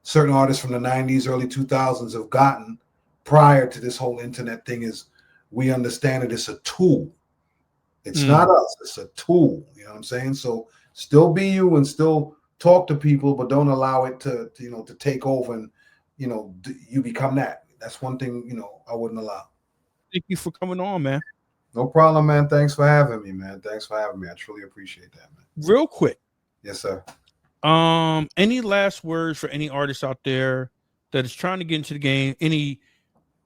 certain artists from the 90s, early 2000s have gotten prior to this whole internet thing is we understand that it's a tool. It's not us, it's a tool. You know what I'm saying? So still be you and still talk to people, but don't allow it to take over and, you become that. That's one thing, I wouldn't allow. Thank you for coming on, man. No problem, man. Thanks for having me, man. Thanks for having me. I truly appreciate that, man. Real quick. Yes, sir. Any last words for any artists out there that is trying to get into the game? Any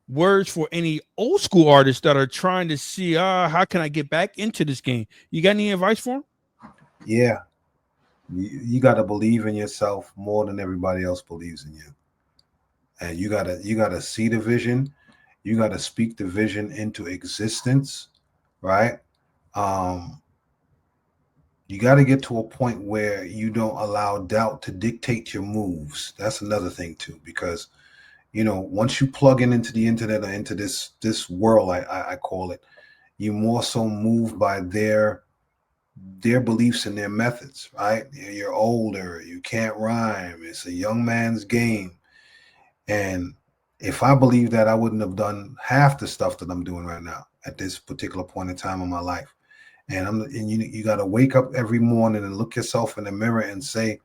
words for any old school artists that are trying to see, how can I get back into this game? You got any advice for them? Yeah. You got to believe in yourself more than everybody else believes in you. And you gotta see the vision. You got to speak the vision into existence, right? You got to get to a point where you don't allow doubt to dictate your moves. That's another thing too, because once you plug into the internet or into this world, I call it, you more so moved by their beliefs and their methods, right? You're older, you can't rhyme. It's a young man's game. And if I believe that, I wouldn't have done half the stuff that I'm doing right now at this particular point in time in my life. And you got to wake up every morning and look yourself in the mirror and say,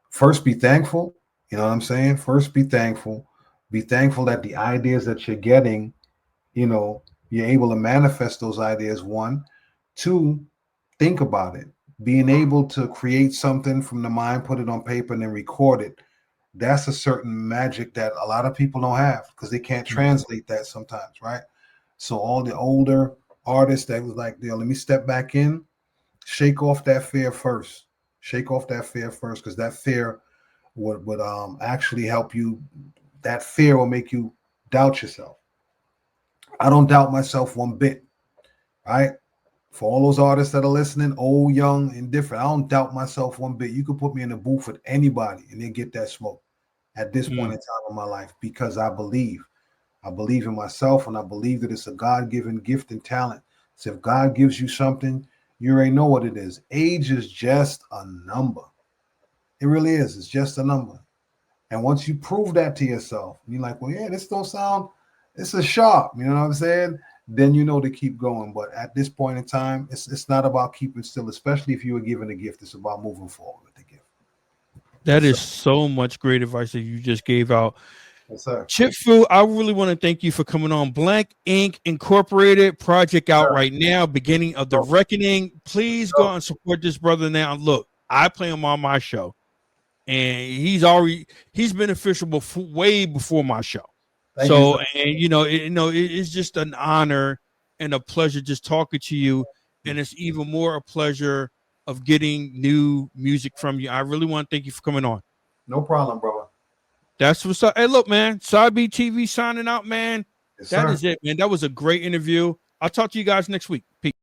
first, be thankful. You know what I'm saying? First, be thankful. Be thankful that the ideas that you're getting, you're able to manifest those ideas. 1, 2, think about it. Being able to create something from the mind, put it on paper, and then record it. That's a certain magic that a lot of people don't have because they can't translate that sometimes, right? So all the older artists that was like, let me step back in, shake off that fear first. Shake off that fear first, because that fear would actually help you. That fear will make you doubt yourself. I don't doubt myself one bit, right? For all those artists that are listening, old, young, indifferent, I don't doubt myself one bit. You could put me in a booth with anybody and they get that smoke at this point in time in my life, because I believe in myself, and I believe that it's a God-given gift and talent. So if God gives you something, you already know what it is. Age is just a number. It really is. It's just a number. And once you prove that to yourself, you're like, well, yeah, this don't sound, it's a sharp, you know what I'm saying? Then you know to keep going. But at this point in time, it's not about keeping still, especially if you were given a gift. It's about moving forward with the gift. That is so much great advice that you just gave out. Yes, sir. Chipfu, I really want to thank you for coming on. Blank Ink Incorporated project out right now, beginning of the reckoning. Please go out and support this brother now. Look, I play him on my show. and he's been official way before my show. Thank So, you, and it's just an honor and a pleasure just talking to you, and it's even more a pleasure of getting new music from you. I really want to thank you for coming on. No problem, brother. That's what's up. Hey, look, man, Side B TV signing out, man. Yes, That sir. is it, man. That was a great interview. I'll talk to you guys next week. Peace.